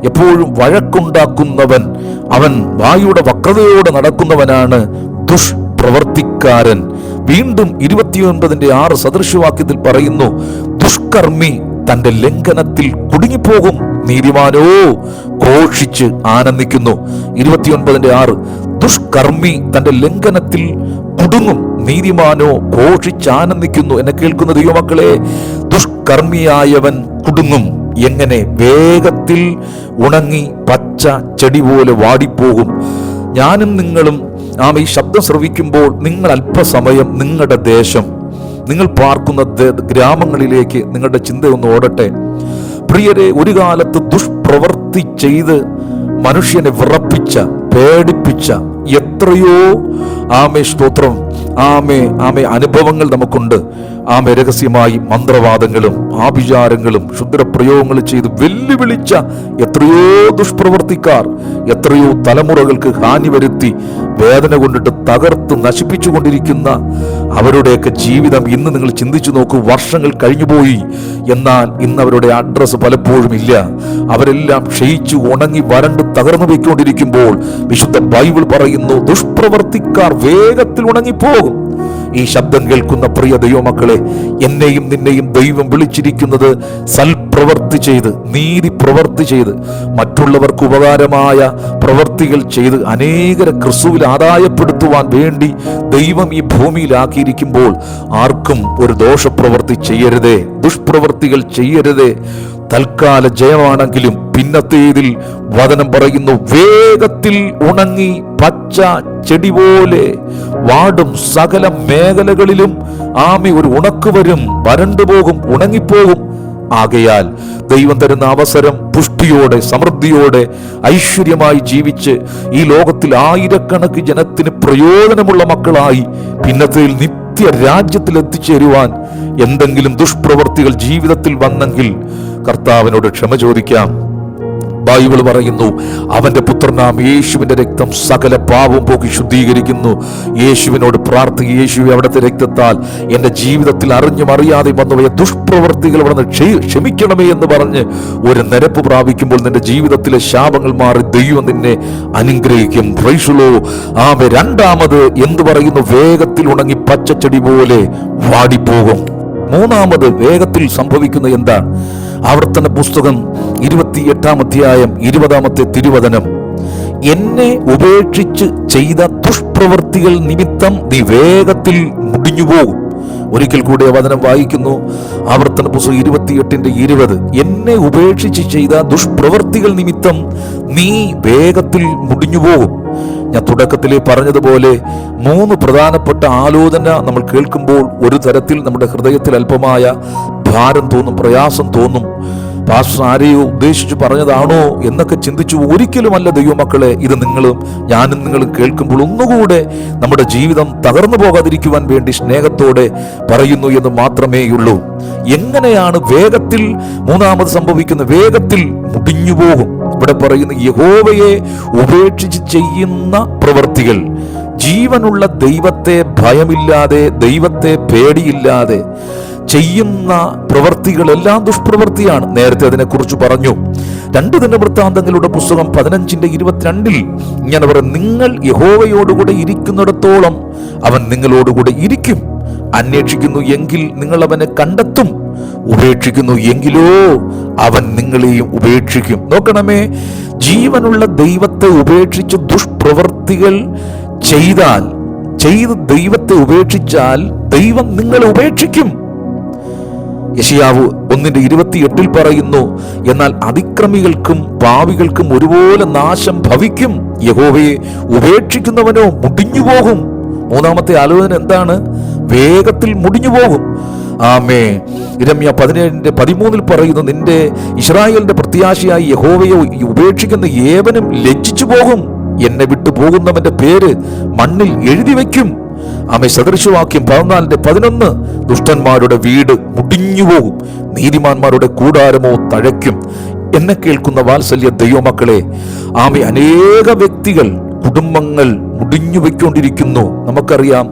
എപ്പോഴും വഴക്കുണ്ടാക്കുന്നവൻ, അവൻ വായുടെ വക്രതയോടെ നടക്കുന്നവനാണ് ദുഷ്പ്രവർത്തിക്കാരൻ. വീണ്ടും 29:6 സദൃശവാക്യത്തിൽ പറയുന്നു, ദുഷ്കർമ്മി തന്റെ ലംഘനത്തിൽ കുടുങ്ങിപ്പോകും, നീതിമാനോ ഘോഷിച്ച് ആനന്ദിക്കുന്നു. 29:6 ദുഷ്കർമ്മി തന്റെ ലംഘനത്തിൽ കുടുങ്ങും, നീതിമാനോ ഘോഷിച്ച് ആനന്ദിക്കുന്നു. എന്നെ കേൾക്കുന്ന ദൈവമക്കളെ, ദുഷ്കർമ്മിയായവൻ കുടുങ്ങും. എങ്ങനെ? വേഗത്തിൽ ഉണങ്ങി പച്ച ചെടി പോലെ വാടിപ്പോകും. ഞാനും നിങ്ങളും ഈ ശബ്ദം ശ്രവിക്കുമ്പോൾ നിങ്ങൾ അല്പസമയം നിങ്ങളുടെ ദേശം, നിങ്ങൾ പാർക്കുന്ന ഗ്രാമങ്ങളിലേക്ക് നിങ്ങളുടെ ചിന്ത ഒന്ന് ഓടട്ടെ. പ്രിയരെ, ഒരു കാലത്ത് ദുഷ്പ്രവൃത്തി ചെയ്ത് മനുഷ്യനെ വിറപ്പിച്ച, പേടിപ്പിച്ച എത്രയോ സ്തോത്രം അനുഭവങ്ങൾ നമുക്കുണ്ട്. രഹസ്യമായി മന്ത്രവാദങ്ങളും ആഭിചാരങ്ങളും ക്ഷുദ്രപ്രയോഗങ്ങളും ചെയ്ത് വെല്ലുവിളിച്ച എത്രയോ ദുഷ്പ്രവർത്തിക്കാർ, എത്രയോ തലമുറകൾക്ക് ഹാനി വരുത്തി വേദന കൊണ്ടിട്ട് തകർത്ത് നശിപ്പിച്ചുകൊണ്ടിരിക്കുന്ന അവരുടെയൊക്കെ ജീവിതം ഇന്ന് നിങ്ങൾ ചിന്തിച്ചു നോക്കൂ. വർഷങ്ങൾ കഴിഞ്ഞുപോയി, എന്നാൽ ഇന്ന് അവരുടെ അഡ്രസ്സ് പലപ്പോഴും ഇല്ല. അവരെല്ലാം ക്ഷയിച്ചു ഉണങ്ങി വരണ്ട് തകർന്നു പോയിക്കൊണ്ടിരിക്കുമ്പോൾ വിശുദ്ധ ബൈബിൾ പറയുന്നു, ദുഷ്പ്രവർത്തിക്കാർ വേഗത്തിൽ ഉണങ്ങിപ്പോകും. ഈ ശബ്ദം കേൾക്കുന്ന പ്രിയ ദൈവമക്കളെ, എന്നെയും നിന്നെയും ദൈവം വിളിച്ചിരിക്കുന്നത് സൽപ്രവർത്തി ചെയ്ത്, നീതി പ്രവർത്തി ചെയ്ത്, മറ്റുള്ളവർക്ക് ഉപകാരമായ പ്രവർത്തികൾ ചെയ്ത് അനേകരെ ക്രിസ്തുവിൽ ആദായപ്പെടുത്തുവാൻ വേണ്ടി ദൈവം ഈ ഭൂമിയിലാക്കിയിരിക്കുമ്പോൾ ആർക്കും ഒരു ദോഷപ്രവർത്തി ചെയ്യരുതേ, ദുഷ്പ്രവർത്തികൾ ചെയ്യരുതേ. തൽക്കാല ജയമാണെങ്കിലും പിന്നത്തേതിൽ വചനം പറയുന്നു, വേഗത്തിൽ ഉണങ്ങി പച്ച ചെടി പോലെ വാടും. സകല മേഖലകളിലും ഒരു ഉണക്ക് വരും, വരണ്ടുപോകും, ഉണങ്ങിപ്പോകും. ആകയാൽ ദൈവം തരുന്ന അവസരം പുഷ്ടിയോടെ, സമൃദ്ധിയോടെ, ഐശ്വര്യമായി ജീവിച്ച് ഈ ലോകത്തിൽ ആയിരക്കണക്കിന് ജനത്തിന് പ്രയോജനമുള്ള മക്കളായി പിന്നത്തേൽ രാജ്യത്തിൽ എത്തിച്ചേരുവാൻ എന്തെങ്കിലും ദുഷ്പ്രവർത്തികൾ ജീവിതത്തിൽ വന്നെങ്കിൽ കർത്താവിനോട് ക്ഷമ ചോദിക്കാം. ബൈബിൾ പറയുന്നു, അവന്റെ പുത്രനാം യേശുവിന്റെ രക്തം സകല പാപവും പോക്കി ശുദ്ധീകരിക്കുന്നു. യേശുവിനോട് പ്രാർത്ഥിക്കുക, യേശുവെ അവിടുത്തെ രക്തത്താൽ എൻ്റെ ജീവിതത്തിൽ അറിഞ്ഞും അറിയാതെ വന്നുപോയ ദുഷ്പ്രവർത്തികൾ അവിടെ ക്ഷമിക്കണമേ എന്ന് പറഞ്ഞ് ഒരു നിരപ്പ് പ്രാപിക്കുമ്പോൾ നിന്റെ ജീവിതത്തിലെ ശാപങ്ങൾ മാറി ദൈവം നിന്നെ അനുഗ്രഹിക്കും. പ്രൈസുലോ. രണ്ടാമത് എന്ത് പറയുന്നു? വേഗത്തിൽ ഉണങ്ങി പച്ചച്ചെടി പോലെ വാടിപ്പോകും. മൂന്നാമത് വേഗത്തിൽ സംഭവിക്കുന്ന എന്താണ്? ആവർത്തന പുസ്തകം 28-ാം അധ്യായം 20-ാമത്തെ തിരുവചനം, എന്നെ ഉപേക്ഷിച്ച് ചെയ്ത ദുഷ്പ്രവൃത്തികൾ നിമിത്തം നീ വേഗത്തിൽ മുടിഞ്ഞുപോകും. ഒരിക്കൽ കൂടി വചനം വായിക്കുന്നു. ആവർത്തന പുസ്തകം 28:20, എന്നെ ഉപേക്ഷിച്ച് ചെയ്ത ദുഷ്പ്രവൃത്തികൾ നിമിത്തം നീ വേഗത്തിൽ മുടിഞ്ഞുപോകും. ഞാൻ തുടക്കത്തിലേ പറഞ്ഞതുപോലെ 3 പ്രധാനപ്പെട്ട ആലോചന നമ്മൾ കേൾക്കുമ്പോൾ ഒരു തരത്തിൽ നമ്മുടെ ഹൃദയത്തിൽ അല്പമായ ഭാരം തോന്നും, പ്രയാസം തോന്നും. പാസ്റ്റർ ആരെയോ ഉദ്ദേശിച്ച് പറഞ്ഞതാണോ എന്നൊക്കെ ചിന്തിച്ചു. ഒരിക്കലുമല്ല ദൈവമക്കളെ, ഇത് ഞാനും നിങ്ങളും കേൾക്കുമ്പോൾ ഒന്നുകൂടെ നമ്മുടെ ജീവിതം തകർന്നു പോകാതിരിക്കുവാൻ വേണ്ടി സ്നേഹത്തോടെ പറയുന്നു എന്ന് മാത്രമേയുള്ളൂ. എങ്ങനെയാണ് വേഗത്തിൽ മൂന്നാമത് സംഭവിക്കുന്ന? വേഗത്തിൽ മുടിഞ്ഞു പോകും. ഇവിടെ പറയുന്ന യഹോവയെ ഉപേക്ഷിച്ച് ചെയ്യുന്ന പ്രവൃത്തികൾ, ജീവനുള്ള ദൈവത്തെ ഭയമില്ലാതെ, ദൈവത്തെ പേടിയില്ലാതെ ചെയ്യുന്ന പ്രവൃത്തികളെല്ലാം ദുഷ്പ്രവൃത്തിയാണ്. നേരത്തെ അതിനെക്കുറിച്ച് പറഞ്ഞു. 2 ദിനവൃത്താന്തങ്ങളുടെ പുസ്തകം 15:22 ഇങ്ങനെ പറയും, നിങ്ങൾ യഹോവയോടുകൂടെ ഇരിക്കുന്നിടത്തോളം അവൻ നിങ്ങളോടുകൂടെ ഇരിക്കും. അന്വേഷിക്കുന്നു എങ്കിൽ നിങ്ങൾ അവനെ കണ്ടെത്തും, ഉപേക്ഷിക്കുന്നു എങ്കിലോ അവൻ നിങ്ങളെയും ഉപേക്ഷിക്കും. നോക്കണമേ, ജീവനുള്ള ദൈവത്തെ ഉപേക്ഷിച്ച് ദുഷ്പ്രവൃത്തികൾ ചെയ്ത് ദൈവത്തെ ഉപേക്ഷിച്ചാൽ ദൈവം നിങ്ങളെ ഉപേക്ഷിക്കും. യെശയ്യാവ് 1:28 പറയുന്നു, എന്നാൽ അതിക്രമികൾക്കും പാപികൾക്കും ഒരുപോലെ നാശം ഭവിക്കും, യഹോവയെ ഉപേക്ഷിക്കുന്നവനോ മുടിഞ്ഞുപോകും. മൂന്നാമത്തെ ആലോചന എന്താണ്? വേഗത്തിൽ മുടിഞ്ഞു പോകും. ആമേ. യിരെമ്യാ 17:13 പറയുന്നു, നിന്റെ ഇസ്രായേലിന്റെ പ്രത്യാശയായി യഹോവയെ ഉപേക്ഷിക്കുന്ന ഏവനും ലജ്ജിച്ചു പോകും, എന്നെ വിട്ടു പോകുന്നവന്റെ പേര് മണ്ണിൽ എഴുതി വയ്ക്കും. ആമേ. സദൃശവാക്യം 14:11 ദുഷ്ടന്മാരുടെ വീട് മുടിഞ്ഞുപോകും, നീതിമാന്മാരുടെ കൂടാരമോ തഴയ്ക്കും. എന്നെ കേൾക്കുന്ന വാത്സല്യ ദൈവമക്കളെ, ആമേ, അനേക വ്യക്തികൾ, കുടുംബങ്ങൾ മുടിഞ്ഞു വയ്ക്കൊണ്ടിരിക്കുന്നു. നമുക്കറിയാം.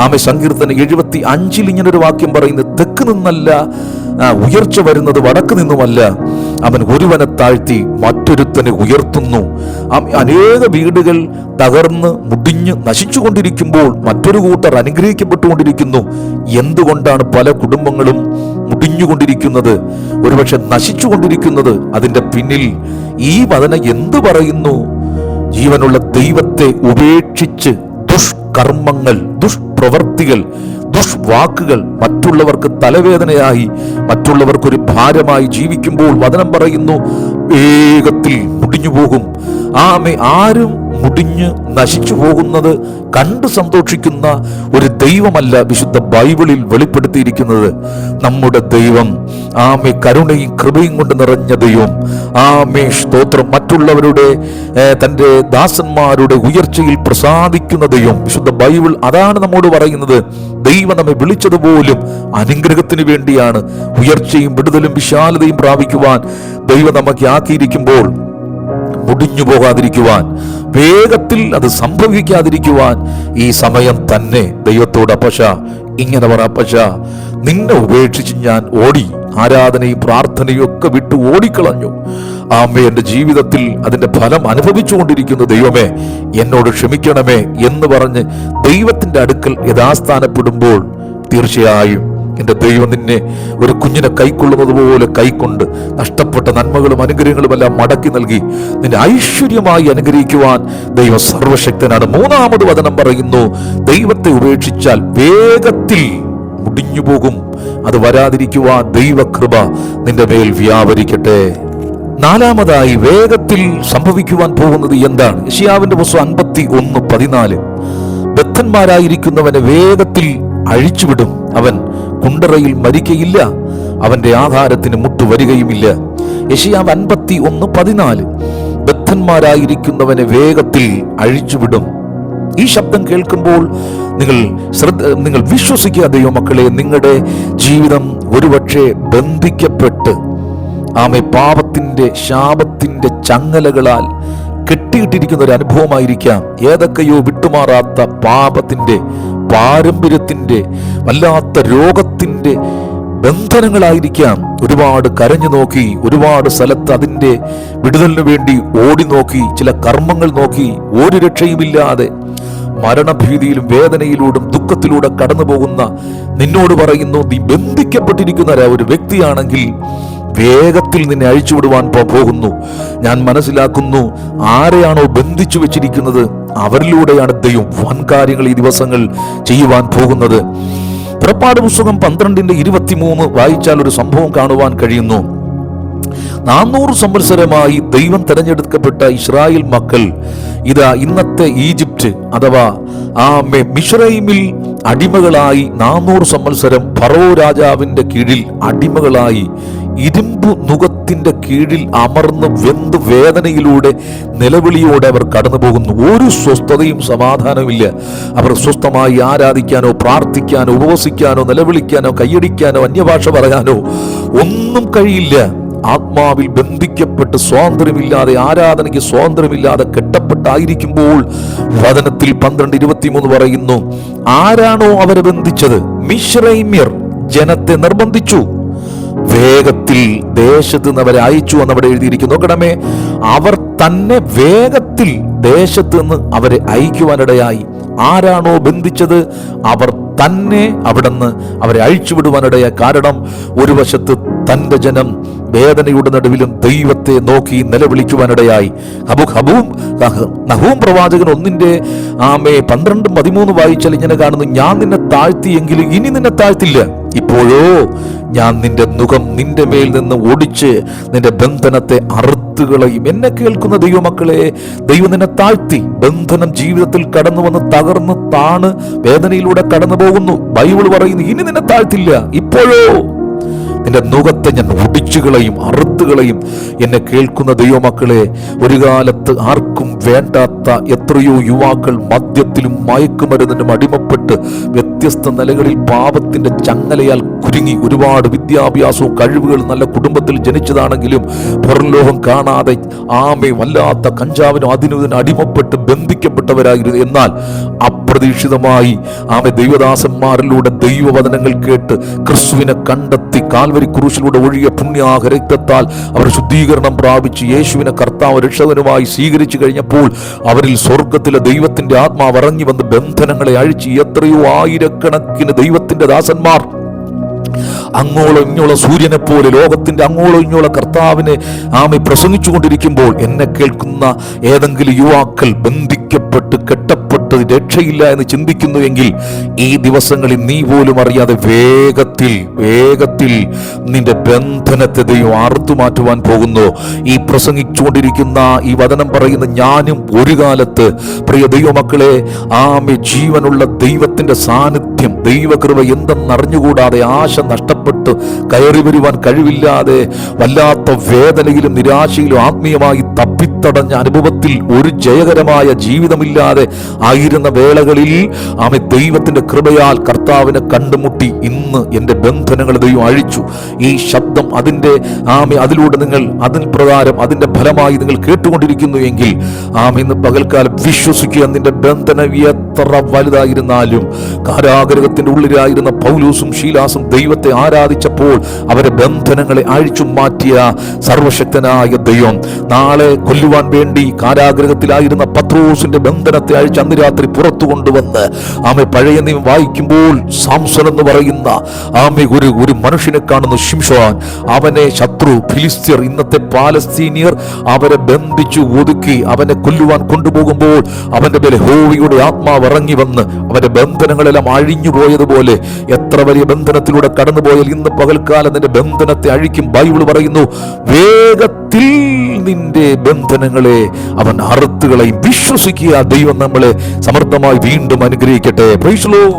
ആമേ. സങ്കീർത്തനം 75 ഇങ്ങനൊരു വാക്യം പറയുന്നത്, തെക്ക് നിന്നല്ല ഉയർച്ച വരുന്നത്, വടക്ക് നിന്നുമല്ല, അവൻ ഒരുവനെ താഴ്ത്തി മറ്റൊരുത്തനെ ഉയർത്തുന്നു. അനേക വീടുകൾ തകർന്ന് മുടിഞ്ഞ് നശിച്ചുകൊണ്ടിരിക്കുമ്പോൾ മറ്റൊരു കൂട്ടർ അനുഗ്രഹിക്കപ്പെട്ടുകൊണ്ടിരിക്കുന്നു. എന്തുകൊണ്ടാണ് പല കുടുംബങ്ങളും മുടിഞ്ഞുകൊണ്ടിരിക്കുന്നത്, ഒരുപക്ഷെ നശിച്ചുകൊണ്ടിരിക്കുന്നത്? അതിൻ്റെ പിന്നിൽ ഈ വചനം എന്തു പറയുന്നു? ജീവനുള്ള ദൈവത്തെ ഉപേക്ഷിച്ച് ദുഷ്കർമ്മങ്ങൾ, ദുഷ്പ്രവർത്തികൾ, ദുഷ്വാക്കുകൾ മറ്റുള്ളവർക്ക് തലവേദനയായി, മറ്റുള്ളവർക്കൊരു ഭാരമായി ജീവിക്കുമ്പോൾ വചനം പറയുന്നു, വേഗത്തിൽ മുടിഞ്ഞു പോകും. ആമേ. ആരും മുടിഞ്ഞ് നശിച്ചു പോകുന്നത് കണ്ട് സന്തോഷിക്കുന്ന ഒരു ദൈവമല്ല വിശുദ്ധ ബൈബിളിൽ വെളിപ്പെടുത്തിയിരിക്കുന്നത്. നമ്മുടെ ദൈവം, ആമേ, കരുണയും കൃപയും കൊണ്ട് നിറഞ്ഞ ദൈവം. ആമേ, സ്തോത്രം. മറ്റുള്ളവരുടെ, തൻ്റെ ദാസന്മാരുടെ ഉയർച്ചയിൽ പ്രസാദിക്കുന്ന ദൈവം. വിശുദ്ധ ബൈബിൾ അതാണ് നമ്മോട് പറയുന്നത്. ദൈവം നമ്മെ വിളിച്ചതുപോലും അനുഗ്രഹത്തിന് വേണ്ടിയാണ്. ഉയർച്ചയും വിടുതലും വിശാലതയും പ്രാപിക്കുവാൻ ദൈവം നമുക്ക് ആക്കിയിരിക്കുമ്പോൾ മുടിഞ്ഞു പോകാതിരിക്കുവാൻ, വേഗത്തിൽ അത് സംഭവിക്കാതിരിക്കുവാൻ ഈ സമയം തന്നെ ദൈവത്തോട് അപ്പശ ഇങ്ങനെ പറ, അപ്പശ, നിന്നെ ഉപേക്ഷിച്ച് ഞാൻ ഓടി, ആരാധനയും പ്രാർത്ഥനയും ഒക്കെ വിട്ടു ഓടിക്കളഞ്ഞു. ആമേ, എൻ്റെ ജീവിതത്തിൽ അതിൻ്റെ ഫലം അനുഭവിച്ചുകൊണ്ടിരിക്കുന്ന ദൈവമേ, എന്നോട് ക്ഷമിക്കണമേ എന്ന് പറഞ്ഞ് ദൈവത്തിൻ്റെ അടുക്കൽ യഥാസ്ഥാനപ്പെടുമ്പോൾ തീർച്ചയായും എൻ്റെ ദൈവം നിന്നെ ഒരു കുഞ്ഞിനെ കൈക്കൊള്ളുന്നത് പോലെ കൈക്കൊണ്ട് നഷ്ടപ്പെട്ട നന്മകളും അനുഗ്രഹങ്ങളും എല്ലാം മടക്കി നൽകി നിന്നെ ഐശ്വര്യമായി അനുഗ്രഹിക്കുവാൻ ദൈവം സർവശക്തനാണ്. മൂന്നാമത് വചനം പറയുന്നു, ദൈവത്തെ ഉപേക്ഷിച്ചാൽ വേഗത്തിൽ മുടിഞ്ഞു പോകും. അത് വരാതിരിക്കുവാൻ ദൈവകൃപ നിന്റെ മേൽ വ്യാപരിക്കട്ടെ. നാലാമതായി വേഗത്തിൽ സംഭവിക്കുവാൻ പോകുന്നത് എന്താണ്? യെശയ്യാവിന്റെ പുസ്തകം 51:14 ബദ്ധന്മാരായിരിക്കുന്നവനെ വേഗത്തിൽ അഴിച്ചുവിടും, അവൻ കുണ്ടറയിൽ മരിക്കയില്ല, അവന്റെ ആഹാരത്തിന് മുട്ടുവരികയുമില്ല. യെശയ്യാവ് 51:14 ബദ്ധന്മാരായിരിക്കുന്നവനെ വേഗത്തിൽ അഴിച്ചുവിടും. ഈ ശബ്ദം കേൾക്കുമ്പോൾ നിങ്ങൾ വിശ്വസിക്കുക ദൈവമക്കളെ, നിങ്ങളുടെ ജീവിതം ഒരുപക്ഷെ ബന്ധിക്കപ്പെട്ട് ആമേ പാപത്തിന്റെ ശാപത്തിന്റെ ചങ്ങലകളാൽ കെട്ടിയിട്ടിരിക്കുന്ന ഒരു അനുഭവമായിരിക്കാം. ഏതൊക്കെയോ വിട്ടുമാറാത്ത പാപത്തിന്റെ, പാരമ്പര്യത്തിന്റെ, വല്ലാത്ത രോഗത്തിന്റെ ബന്ധനങ്ങളായിരിക്കാം. ഒരുപാട് കരഞ്ഞു നോക്കി, ഒരുപാട് സ്ഥലത്ത് അതിൻ്റെ വിടുതലിനു വേണ്ടി ഓടി നോക്കി, ചില കർമ്മങ്ങൾ നോക്കി, ഒരു രക്ഷയുമില്ലാതെ മരണഭീതിയിലും വേദനയിലൂടെ ദുഃഖത്തിലൂടെ കടന്നു പോകുന്ന നിന്നോട് പറയുന്നു, നീ ബന്ധിക്കപ്പെട്ടിരിക്കുന്ന ഒരു വ്യക്തിയാണെങ്കിൽ വേഗത്തിൽ നിന്നെ അഴിച്ചുവിടുവാൻ പോകുന്നു. ഞാൻ മനസ്സിലാക്കുന്നു, ആരെയാണോ ബന്ധിച്ചു വെച്ചിരിക്കുന്നത് അവരിലൂടെയാണ് ദൈവം വൻ കാര്യങ്ങൾ ഈ ദിവസങ്ങൾ ചെയ്യുവാൻ പോകുന്നത്. പുറപ്പാട് പുസ്തകം 12:23 വായിച്ചാൽ ഒരു സംഭവം കാണുവാൻ കഴിയുന്നു. 400 സംവത്സരമായി ദൈവം തെരഞ്ഞെടുക്കപ്പെട്ട ഇസ്രായേൽ മക്കൾ ഇതാ ഇന്നത്തെ ഈജിപ്റ്റ് അഥവാ മിസ്രൈമിൽ അടിമകളായി 400 സംവത്സരം ഫറവോ രാജാവിന്റെ കീഴിൽ അടിമകളായി ഇരുമ്പു നുകത്തിന്റെ കീഴിൽ അമർന്ന് വെന്ത് വേദനയിലൂടെ നിലവിളിയോടെ അവർ കടന്നു പോകുന്നു. ഒരു സ്വസ്ഥതയും സമാധാനവുമില്ല. അവർ സ്വസ്ഥമായി ആരാധിക്കാനോ പ്രാർത്ഥിക്കാനോ ഉപവസിക്കാനോ നിലവിളിക്കാനോ കൈയടിക്കാനോ അന്യഭാഷ പറയാനോ ഒന്നും കഴിയില്ല. ആത്മാവിൽ ബന്ധിക്കപ്പെട്ട് സ്വാതന്ത്ര്യമില്ലാതെ, ആരാധനയ്ക്ക് സ്വാതന്ത്ര്യമില്ലാതെ കെട്ടപ്പെട്ടായിരിക്കുമ്പോൾ വചനത്തിൽ 12:23 പറയുന്നു, ആരാണോ അവരെ ബന്ധിച്ചത്? മിശ്രൈമ്യർ ജനത്തെ നിർബന്ധിച്ചു, വേഗത്തിൽ ദേശത്ത് നിന്ന് അവരെ അയച്ചു എന്നവിടെ എഴുതിയിരിക്കുന്നു. നോക്കണമേ, അവർ തന്നെ വേഗത്തിൽ ദേശത്ത് നിന്ന് അവരെ അയക്കുവാനിടയായി. ആരാണോ ബന്ധിച്ചത് അവർ തന്നെ അവിടുന്ന് അവരെ അഴിച്ചുവിടുവാനിടയായി. കാരണം ഒരു വശത്ത് തന്റെ ജനം വേദനയുടെ നടുവിലും ദൈവത്തെ നോക്കി നിലവിളിക്കുവാനിടയായി. നഹൂം പ്രവാചകൻ 1:12-13 വായിച്ചാൽ ഇങ്ങനെ കാണുന്നു, ഞാൻ നിന്നെ താഴ്ത്തിയെങ്കിലും ഇനി നിന്നെ താഴ്ത്തില്ല. ഇപ്പോഴോ ഞാൻ നിന്റെ നുകം നിന്റെ മേൽ നിന്ന് ഓടിച്ച് നിന്റെ ബന്ധനത്തെ അറുത്തുകളയും. എന്നെ കേൾക്കുന്ന ദൈവമക്കളെ, ദൈവം നിന്നെ താഴ്ത്തി. ബന്ധനം ജീവിതത്തിൽ കടന്നു വന്ന് തകർന്ന് താണ് വേദനയിലൂടെ കടന്നു പോകുന്നു. ബൈബിൾ പറയുന്നു, ഇനി നിന്നെ താഴ്ത്തില്ല. ഇപ്പോഴോ നിന്റെ നുകത്തെ ഞാൻ ഒടിച്ചുകളയും, അറുത്തുകളയും. എന്നെ കേൾക്കുന്ന ദൈവമക്കളെ, ഒരു കാലത്ത് ആർക്കും വേണ്ടാത്ത എത്രയോ യുവാക്കൾ മദ്യത്തിലും മയക്കുമരുന്നിനും അടിമപ്പെട്ട് വ്യത്യസ്ത നിലകളിൽ പാപത്തിന്റെ ചങ്ങലയാൽ കുരുങ്ങി, ഒരുപാട് വിദ്യാഭ്യാസവും കഴിവുകളും നല്ല കുടുംബത്തിൽ ജനിച്ചതാണെങ്കിലും പുറംലോകം കാണാതെ വല്ലാത്ത കഞ്ചാവിനും അതിനും അടിമപ്പെട്ട് ബന്ധിക്കപ്പെട്ടവരായിരുന്നു. എന്നാൽ അപ്രതീക്ഷിതമായി ദൈവദാസന്മാരിലൂടെ ദൈവവചനങ്ങൾ കേട്ട് ക്രിസ്തുവിനെ കണ്ടെത്തി കാൽവരി ക്രൂശിലൂടെ ഒഴുകിയ പുണ്യാഹ രക്തത്താൽ അവർ ശുദ്ധീകരണം പ്രാപിച്ച് യേശുവിനെ കർത്താവ് രക്ഷകനുമായി സ്വീകരിച്ചു കഴിഞ്ഞപ്പോൾ അവരിൽ സ്വർഗത്തിലെ ദൈവത്തിന്റെ ആത്മാവ് ഇറങ്ങി വന്ന് ബന്ധനങ്ങളെ അഴിച്ച് എത്രയോ ആയിരക്കണക്കിന് ദൈവത്തിന്റെ ദാസന്മാർ അങ്ങോളം ഇങ്ങോളം സൂര്യനെ പോലെ ലോകത്തിന്റെ അങ്ങോളം ഇങ്ങോളം കർത്താവിനെ പ്രസംഗിച്ചു കൊണ്ടിരിക്കുമ്പോൾ എന്നെ കേൾക്കുന്ന ഏതെങ്കിലും യുവാക്കൾ ബന്ധിക്കപ്പെട്ട് കെട്ടപ്പെട്ട് രക്ഷയില്ല എന്ന് ചിന്തിക്കുന്നുവെങ്കിൽ ഈ ദിവസങ്ങളിൽ നീ പോലും അറിയാതെ വേഗത്തിൽ നിന്റെ ബന്ധനത്തെ ദൈവം അറുത്തു മാറ്റുവാൻ പോകുന്നു. ഈ പ്രസംഗിച്ചുകൊണ്ടിരിക്കുന്ന ഈ വചനം പറയുന്ന ഞാനും ഒരു കാലത്ത് പ്രിയ ദൈവമക്കളെ ജീവനുള്ള ദൈവത്തിന്റെ സാന്നിധ്യം, ദൈവകൃപ എന്തെന്നറിഞ്ഞുകൂടാതെ ആശ നഷ്ടപ്പെട്ട് കയറി വരുവാൻ കഴിവില്ലാതെ വല്ലാത്ത വേദനയിലും നിരാശയിലും ആത്മീയമായി തപ്പിത്തടഞ്ഞ അനുഭവത്തിൽ ഒരു ജയകരമായ ജീവിതമില്ലാതെ ആയിരുന്ന വേളകളിൽ ദൈവത്തിന്റെ കൃപയാൽ കർത്താവിനെ കണ്ടുമുട്ടി. ഇന്ന് എൻ്റെ ബന്ധനങ്ങൾ ദൈവം അഴിച്ചു. ഈ ശബ്ദം അതിലൂടെ നിങ്ങൾ അതിന് പ്രകാരം അതിന്റെ ഫലമായി നിങ്ങൾ കേട്ടുകൊണ്ടിരിക്കുന്നു എങ്കിൽ ഇന്ന് പകൽക്കാലം വിശ്വസിക്കുക. നിന്റെ ബന്ധനം എത്ര വലുതായിരുന്നാലും കാരാഗൃഹത്തിന്റെ ഉള്ളിലായിരുന്ന പൗലോസും ശീലാസും ദൈവത്തെ ആരാധിച്ചപ്പോൾ അവരെ ബന്ധനങ്ങളെ അഴിച്ചു മാറ്റിയ സർവശക്തനായ ദൈവം നാളെ കൊല്ലുവാൻ വേണ്ടി കാരാഗൃഹത്തിലായിരുന്ന പത്രോസിന്റെ ബന്ധനത്തെ അഴിച്ച് അന്ന് രാത്രി പുറത്തു കൊണ്ടുവന്ന് പഴയ നിയമം വായിക്കുമ്പോൾ സാംസൺ എന്ന് പറയുന്ന ഒരു മനുഷ്യനെ കാണുന്നു, ശിംശോൻ. അവനെ ശത്രു ഫിലിസ്ത്യർ, ഇന്നത്തെ പാലസ്തീനിയർ അവരെ ബന്ധിച്ചു ഒതുക്കി അവനെ കൊല്ലുവാൻ കൊണ്ടുപോകുമ്പോൾ അവന്റെ മേലെ യഹോവയുടെ ആത്മാവ് ഇറങ്ങി വന്ന് അവന്റെ ബന്ധനങ്ങളെല്ലാം അഴിഞ്ഞു പോയതുപോലെ എത്ര വലിയ ബന്ധനത്തിലൂടെ കടന്നുപോയാൽ ഇന്ന് പകൽക്കാലം നിന്റെ ബന്ധനത്തെ അഴിക്കും. ബൈബിൾ പറയുന്നു, വേഗത്തിൽ നിന്റെ ബന്ധനങ്ങളെ അവൻ അറുത്തുകളെയും. വിശ്വസിക്കുക, ദൈവം നമ്മളെ സമൃദ്ധമായി വീണ്ടും അനുഗ്രഹിക്കട്ടെ. Praise the lord.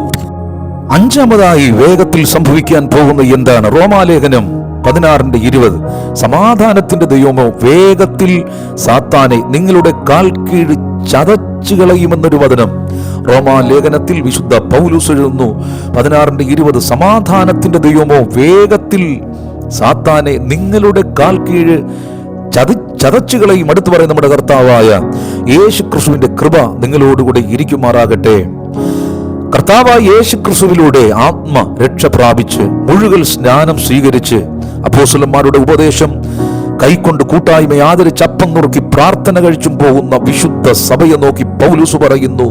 അഞ്ചാമതായി വേഗത്തിൽ സംഭവിക്കാൻ പോകുന്ന എന്താണ്? റോമാലേഖനം 16:20 സമാധാനത്തിന്റെ ദൈവമോ വേഗത്തിൽ സാത്താനെ നിങ്ങളുടെ കാൽ കീഴ് ചതച്ചു കളയുമെന്നൊരു വചനം റോമാലേഖനത്തിൽ വിശുദ്ധ പൗലോസ് എഴുതുന്നു. 16:20 സമാധാനത്തിന്റെ ദൈവമോ വേഗത്തിൽ സാത്താനെ നിങ്ങളുടെ കാൽ കീഴ് ചതച്ചുകളെയും. അടുത്ത് പറയുന്ന നമ്മുടെ കർത്താവായ യേശു ക്രിസ്തുവിന്റെ കൃപ നിങ്ങളോടുകൂടെ ഇരിക്കുമാറാകട്ടെ. കർത്താവായ യേശു ക്രിസ്തുവിലൂടെ ആത്മ രക്ഷ പ്രാപിച്ച് മുഴുവൻ സ്നാനം സ്വീകരിച്ച് അപ്പോസ്തലന്മാരുടെ ഉപദേശം കൈക്കൊണ്ട് കൂട്ടായ്മ ആദരിച്ച് അപ്പം നുറുക്കി പ്രാർത്ഥന കഴിച്ചും പോകുന്ന വിശുദ്ധ സഭയെ നോക്കി പൗലോസ് പറയുന്നു,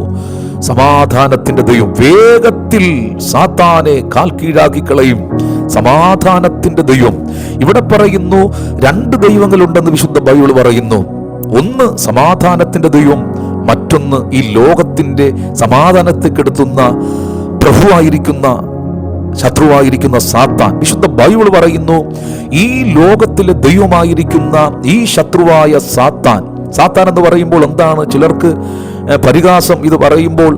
സമാധാനത്തിന്റെ ദൈവം വേഗത്തിൽ സാത്താനെ കാൽ കീഴാക്കി കളയും. സമാധാനത്തിന്റെ ദൈവം. ഇവിടെ പറയുന്നു 2 ദൈവങ്ങളുണ്ടെന്ന് വിശുദ്ധ ബൈബിൾ പറയുന്നു. ഒന്ന് സമാധാനത്തിന്റെ ദൈവം, മറ്റൊന്ന് ഈ ലോകത്തിന്റെ സമാധാനത്തെ കെടുത്തുന്ന പ്രഭുവായിരിക്കുന്ന ശത്രുവായിരിക്കുന്ന സാത്താൻ, വിശുദ്ധ ബൈബിൾ പറയുന്നു, ഈ ലോകത്തിലെ ദൈവമായിരിക്കുന്ന ഈ ശത്രുവായ സാത്താൻ എന്ന് പറയുമ്പോൾ എന്താണ്? ചിലർക്ക് പരിഹാസം ഇത് പറയുമ്പോൾ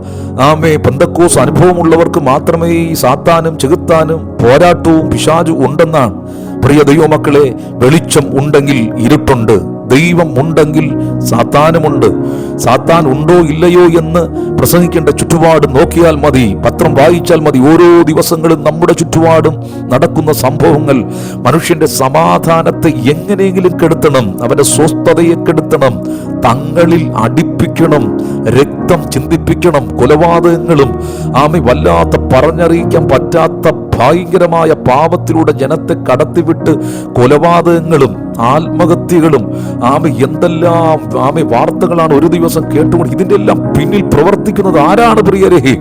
പെന്തക്കോസ് അനുഭവമുള്ളവർക്ക് മാത്രമേ ഈ സാത്താനും ചെകുത്താനും പോരാട്ടവും പിശാചും ഉണ്ടെന്നാണ്. പ്രിയ ദൈവമക്കളെ, വെളിച്ചം ഉണ്ടെങ്കിൽ ഇരുട്ടുണ്ട്, ദൈവം ഉണ്ടെങ്കിൽ സാത്താനുമുണ്ട്. സാത്താൻ ഉണ്ടോ ഇല്ലയോ എന്ന് പ്രസംഗിക്കേണ്ട ചുറ്റുപാട് നോക്കിയാൽ മതി, പത്രം വായിച്ചാൽ മതി. ഓരോ ദിവസങ്ങളും നമ്മുടെ ചുറ്റുപാടും നടക്കുന്ന സംഭവങ്ങൾ മനുഷ്യന്റെ സമാധാനത്തെ എങ്ങനെയെങ്കിലും കെടുത്തണം, അവന്റെ സ്വസ്ഥതയെ കെടുത്തണം, തങ്ങളിൽ അടിപ്പിക്കണം, രക്തം ചിന്തിപ്പിക്കണം, കൊലപാതകങ്ങളും വല്ലാത്ത പറഞ്ഞറിയിക്കാൻ പറ്റാത്ത ഭയങ്കരമായ പാപത്തിലൂടെ ജനത്തെ കടത്തിവിട്ട് കൊലപാതകങ്ങളും ആത്മഹത്യകളും എന്തെല്ലാം വാർത്തകളാണ് ഒരു ദിവസം കേട്ടുകൊണ്ട്. ഇതിന്റെ എല്ലാം പിന്നിൽ പ്രവർത്തിക്കുന്നത് ആരാണ് പ്രിയരേ?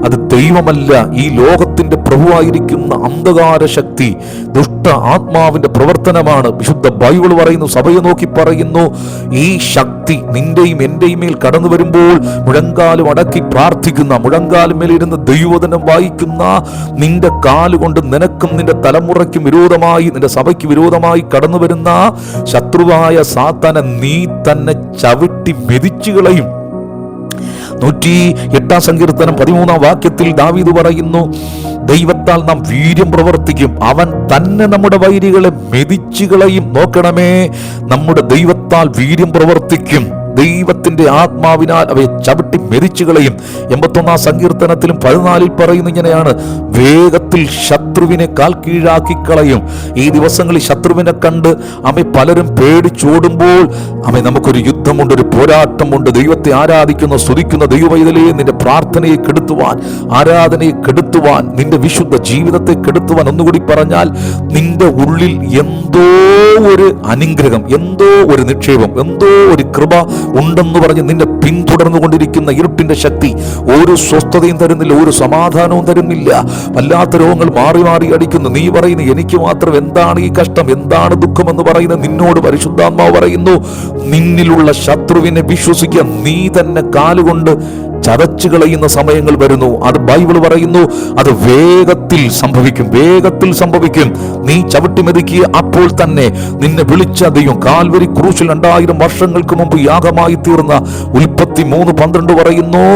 അത് ദൈവമല്ല, ഈ ലോകത്തിന്റെ പ്രഭുവായിരിക്കുന്ന അന്ധകാര ശക്തി, ദുഷ്ട ആത്മാവിന്റെ പ്രവർത്തനമാണ്. വിശുദ്ധ ബൈബിൾ പറയുന്നു, സഭയെ നോക്കി പറയുന്നു, ഈ ശക്തി നിന്റെയും എന്റെയും മേൽ കടന്നു വരുമ്പോൾ മുഴങ്കാലും അടക്കി പ്രാർത്ഥിക്കുന്ന, മുഴങ്കാലും മേലിരുന്ന് ദൈവവചനം വായിക്കുന്ന, നിന്റെ കാലുകൊണ്ട് നിനക്കും നിന്റെ തലമുറയ്ക്കും വിരോധമായി, നിന്റെ സഭയ്ക്ക് വിരോധമായി കടന്നു വരുന്ന ശത്രുവായ സാത്താനെ നീ തന്നെ ചവിട്ടി മെതിച്ചു കളയും. 108 സങ്കീർത്തനം 13 വാക്യത്തിൽ ദാവീദ് പറയുന്നു, ദൈവത്താൽ നാം വീര്യം പ്രവർത്തിക്കും, അവൻ തന്നെ നമ്മുടെ വൈരികളെ മെതിച്ചു കളയും. നോക്കണമേ, നമ്മുടെ ദൈവത്താൽ വീര്യം പ്രവർത്തിക്കും, ദൈവത്തിന്റെ ആത്മാവിനാൽ അവയെ ചവിട്ടി മെതിച്ചു കളയും. 81 സങ്കീർത്തനത്തിലും 14 പറയുന്ന ഇങ്ങനെയാണ്, വേഗത്തിൽ ശത്രുവിനെ കാൽ കീഴാക്കി കളയും. ഈ ദിവസങ്ങളിൽ ശത്രുവിനെ കണ്ട് പലരും പേടിച്ചോടുമ്പോൾ നമുക്കൊരു യുദ്ധമുണ്ട്, ഒരു പോരാട്ടമുണ്ട്. ദൈവത്തെ ആരാധിക്കുന്ന സ്തുതിക്കുന്ന ദൈവവൈതലേ, നിന്റെ പ്രാർത്ഥനയെ കെടുത്തുവാൻ, ആരാധനയെ കെടുത്തുവാൻ, നിന്റെ വിശുദ്ധ ജീവിതത്തെ കെടുത്തുവാൻ, ഒന്നുകൂടി പറഞ്ഞാൽ നിന്റെ ഉള്ളിൽ എന്തോ ഒരു അനുഗ്രഹം, എന്തോ ഒരു നിക്ഷേപം, എന്തോ ഒരു കൃപ ഉണ്ടെന്ന് പറഞ്ഞ് നിന്നെ പിന്തുടർന്നു കൊണ്ടിരിക്കുന്ന ഇരുട്ടിന്റെ ശക്തി ഒരു സ്വസ്ഥതയും തരുന്നില്ല, ഒരു സമാധാനവും തരുന്നില്ല. വല്ലാത്ത രോഗങ്ങൾ മാറി മാറി അടിക്കുന്നു. നീ പറയുന്നു, എനിക്ക് മാത്രം എന്താണ് ഈ കഷ്ടം, എന്താണ് ദുഃഖം എന്ന് പറയുന്നത്? നിന്നോട് പരിശുദ്ധാത്മാവ് പറയുന്നു, നിന്നിലുള്ള ശത്രുവിനെ വിശ്വസിക്കുക, നീ തന്നെ കാലുകൊണ്ട് ചതച്ചു കളയുന്ന സമയങ്ങൾ വരുന്നു. അത് ബൈബിൾ പറയുന്നു, അത് വേഗത്തിൽ സംഭവിക്കും, വേഗത്തിൽ സംഭവിക്കും. നീ ചവിട്ടി മെതിക്കുക, അപ്പോൾ തന്നെ നിന്നെ വിളിച്ച ദൈവം കാൽവരി ക്രൂശിൽ 2000 വർഷങ്ങൾക്ക് മുമ്പ് യാഗമായി തീർന്ന ഉൽപ്പത്തി 3:12 പറയുന്നു,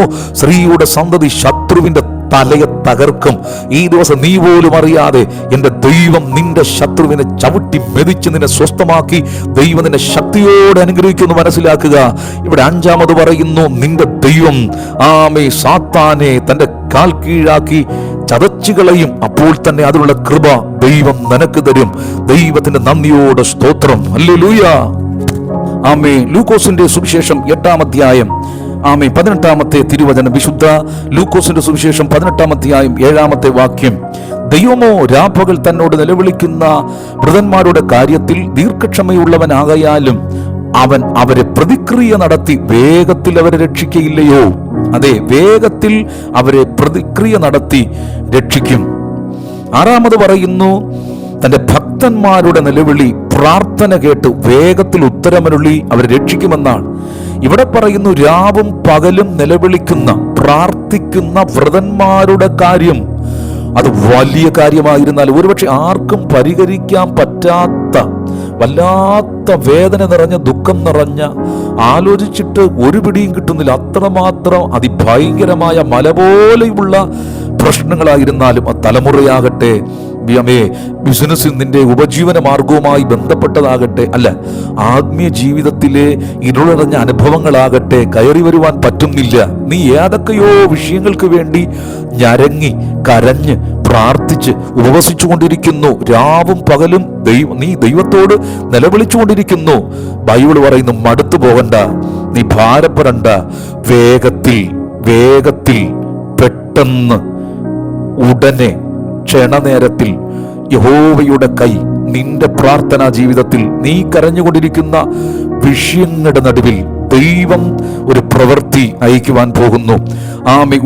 സ്ത്രീയുടെ സന്തതി ശത്രുവിന്റെ തലയെ തകർക്കും. ഈ ദിവസം നീ പോലും അറിയാതെ എൻ്റെ ദൈവം നിന്റെ ശത്രുവിനെ ചവിട്ടി മെതിച്ച് നിന്നെ സ്വസ്ഥമാക്കി ദൈവം നിന്നെ ശക്തിയോടെ അനുഗ്രഹിക്കുമെന്ന് മനസ്സിലാക്കുക. ഇവിടെ 5 പറയുന്നു, നിന്റെ ദൈവം സാത്താനെ തന്റെ കാൽ കീഴാക്കി ചതച്ചു കളയും, അപ്പോൾ തന്നെ അതിനുള്ള കൃപ ദൈവം നിനക്ക് തരും. ദൈവത്തിന്റെ നന്ദിയോടെ സ്തോത്രം. ഹല്ലേലൂയ. ലൂക്കോസിന്റെ സുവിശേഷം 8 അധ്യായം 18 തിരുവചനം. വിശുദ്ധ ലൂക്കോസിന്റെ സുവിശേഷം 18 അധ്യായം 7 വാക്യം. ദൈവമോ രാപ്പകൽ തന്നോട് നിലവിളിക്കുന്ന വൃതന്മാരുടെ കാര്യത്തിൽ ദീർഘക്ഷമയുള്ളവനാകയാലും അവൻ അവരെ പ്രതിക്രിയ നടത്തി വേഗത്തിൽ അവരെ രക്ഷിക്കയില്ലയോ? അതെ, വേഗത്തിൽ അവരെ പ്രതിക്രിയ നടത്തി രക്ഷിക്കും. 6 പറയുന്നു, തന്റെ ഭക്തന്മാരുടെ നിലവിളി പ്രാർത്ഥന കേട്ട് വേഗത്തിൽ ഉത്തരമരുളി അവരെ രക്ഷിക്കുമെന്നാണ്. ഇവിടെ പറയുന്നു, രാവും പകലും നിലവിളിക്കുന്ന പ്രാർത്ഥിക്കുന്ന വ്രതന്മാരുടെ കാര്യം. അത് വലിയ കാര്യമായിരുന്നാൽ ഒരുപക്ഷെ ആർക്കും പരിഹരിക്കാൻ പറ്റാത്ത വല്ലാത്ത വേദന നിറഞ്ഞ, ദുഃഖം നിറഞ്ഞ, ആലോചിച്ചിട്ട് ഒരു പിടിയും കിട്ടുന്നില്ല, അത്രമാത്രം അതിഭയങ്കരമായ മല പോലെയുള്ള പ്രശ്നങ്ങളായിരുന്നാലും, ആ തലമുറയാകട്ടെ, ബിസിനസ്സിൽ നിന്റെ ഉപജീവന മാർഗവുമായി ബന്ധപ്പെട്ടതാകട്ടെ, അല്ല ആത്മീയ ജീവിതത്തിലെ ഇരുളടഞ്ഞ അനുഭവങ്ങളാകട്ടെ, കയറി വരുവാൻ പറ്റുന്നില്ല. നീ ഏതൊക്കെയോ വിഷയങ്ങൾക്ക് വേണ്ടി ഞരങ്ങി കരഞ്ഞ് പ്രാർത്ഥിച്ച് ഉപവസിച്ചു കൊണ്ടിരിക്കുന്നു. രാവും പകലും നീ ദൈവത്തോട് നിലവിളിച്ചുകൊണ്ടിരിക്കുന്നു. ബൈബിൾ പറയുന്നു, മടുത്തു പോകണ്ട, നീ ഭാരപ്പെടണ്ട, വേഗത്തിൽ വേഗത്തിൽ പെട്ടെന്ന് ഉടനെ ക്ഷണനേരത്തിൽ യഹോവയുടെ കൈ നിന്റെ പ്രാർത്ഥനാ ജീവിതത്തിൽ, നീ കരഞ്ഞുകൊണ്ടിരിക്കുന്ന വിഷയങ്ങളുടെ നടുവിൽ ദൈവം ഒരു പ്രവൃത്തി അയക്കുവാൻ പോകുന്നു.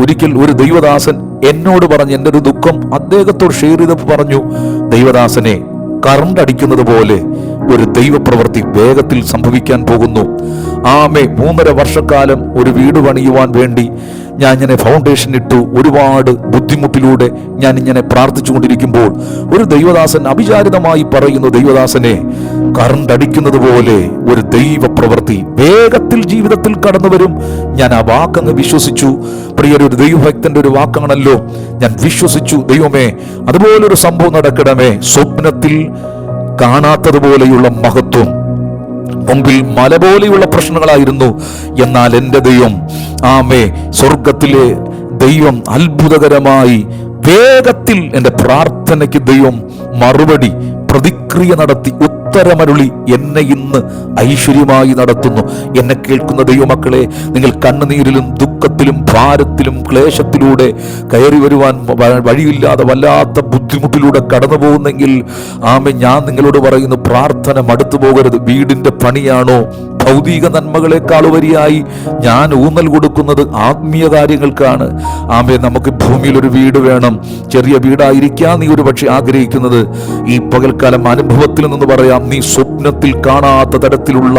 ഒരിക്കൽ ഒരു ദൈവദാസൻ എന്നോട് പറഞ്ഞു, എൻ്റെ ഒരു ദുഃഖം അദ്ദേഹത്തോട് ഷെയർ ചെയ്തപ്പോൾ പറഞ്ഞു, ദൈവദാസനെ, കറണ്ട് അടിക്കുന്നത് പോലെ ഒരു ദൈവപ്രവൃത്തി വേഗത്തിൽ സംഭവിക്കാൻ പോകുന്നു. 3.5 വർഷക്കാലം ഒരു വീട് പണിയുവാൻ വേണ്ടി ഞാൻ ഇങ്ങനെ ഫൗണ്ടേഷൻ ഇട്ടു, ഒരുപാട് ബുദ്ധിമുട്ടിലൂടെ ഞാൻ ഇങ്ങനെ പ്രാർത്ഥിച്ചുകൊണ്ടിരിക്കുമ്പോൾ ഒരു ദൈവദാസൻ അവിചാരിതമായി പറയുന്നു, ദൈവദാസനെ, കറണ്ട് അടിക്കുന്നത് പോലെ ഒരു ദൈവ പ്രവൃത്തി വേഗത്തിൽ ജീവിതത്തിൽ കടന്നു വരും. ഞാൻ ആ വാക്കങ്ങ് വിശ്വസിച്ചു. പ്രിയൊരു ദൈവഭക്തന്റെ ഒരു വാക്കാണല്ലോ. ഞാൻ വിശ്വസിച്ചു, ദൈവമേ അതുപോലൊരു സംഭവം നടക്കണമേ. സ്വപ്നത്തിൽ കാണാത്തതുപോലെയുള്ള മഹത്വം, മുമ്പിൽ മല പോലെയുള്ള പ്രശ്നങ്ങളായിരുന്നു. എന്നാൽ എൻ്റെ ദൈവം, ആമേ, സ്വർഗത്തിലെ ദൈവം അത്ഭുതകരമായി വേഗത്തിൽ എൻ്റെ പ്രാർത്ഥനയ്ക്ക് ദൈവം മറുപടി പ്രതിക്രിയ നടത്തി ഉത്തരമരുളി എന്നെ ഇന്ന് ഐശ്വര്യമായി നടത്തുന്നു. എന്നെ കേൾക്കുന്ന ദൈവമക്കളെ, നിങ്ങൾ കണ്ണുനീരിലും ദുഃഖത്തിലും ഭാരത്തിലും ക്ലേശത്തിലൂടെ കയറി വരുവാൻ വഴിയില്ലാതെ വല്ലാത്ത ബുദ്ധിമുട്ടിലൂടെ കടന്നു പോകുന്നെങ്കിൽ, ആമേ, ഞാൻ നിങ്ങളോട് പറയുന്നു, പ്രാർത്ഥന മടുത്തു പോകരുത്. വീടിൻ്റെ പണിയാണോ? ഭൗതിക നന്മകളെക്കാൾ ഉപരിയായി ഞാൻ ഊന്നൽ കൊടുക്കുന്നത് ആത്മീയ കാര്യങ്ങൾക്കാണ്. ആമേ, നമുക്ക് ഭൂമിയിൽ ഒരു വീട് വേണം. ചെറിയ വീടായിരിക്കാം നീ ഒരു പക്ഷെ ആഗ്രഹിക്കുന്നത്. ഈ പകൽക്കാലം അനുഭവത്തിൽ നിന്ന് പറയാം, നീ സ്വപ്നത്തിൽ കാണാത്ത തരത്തിലുള്ള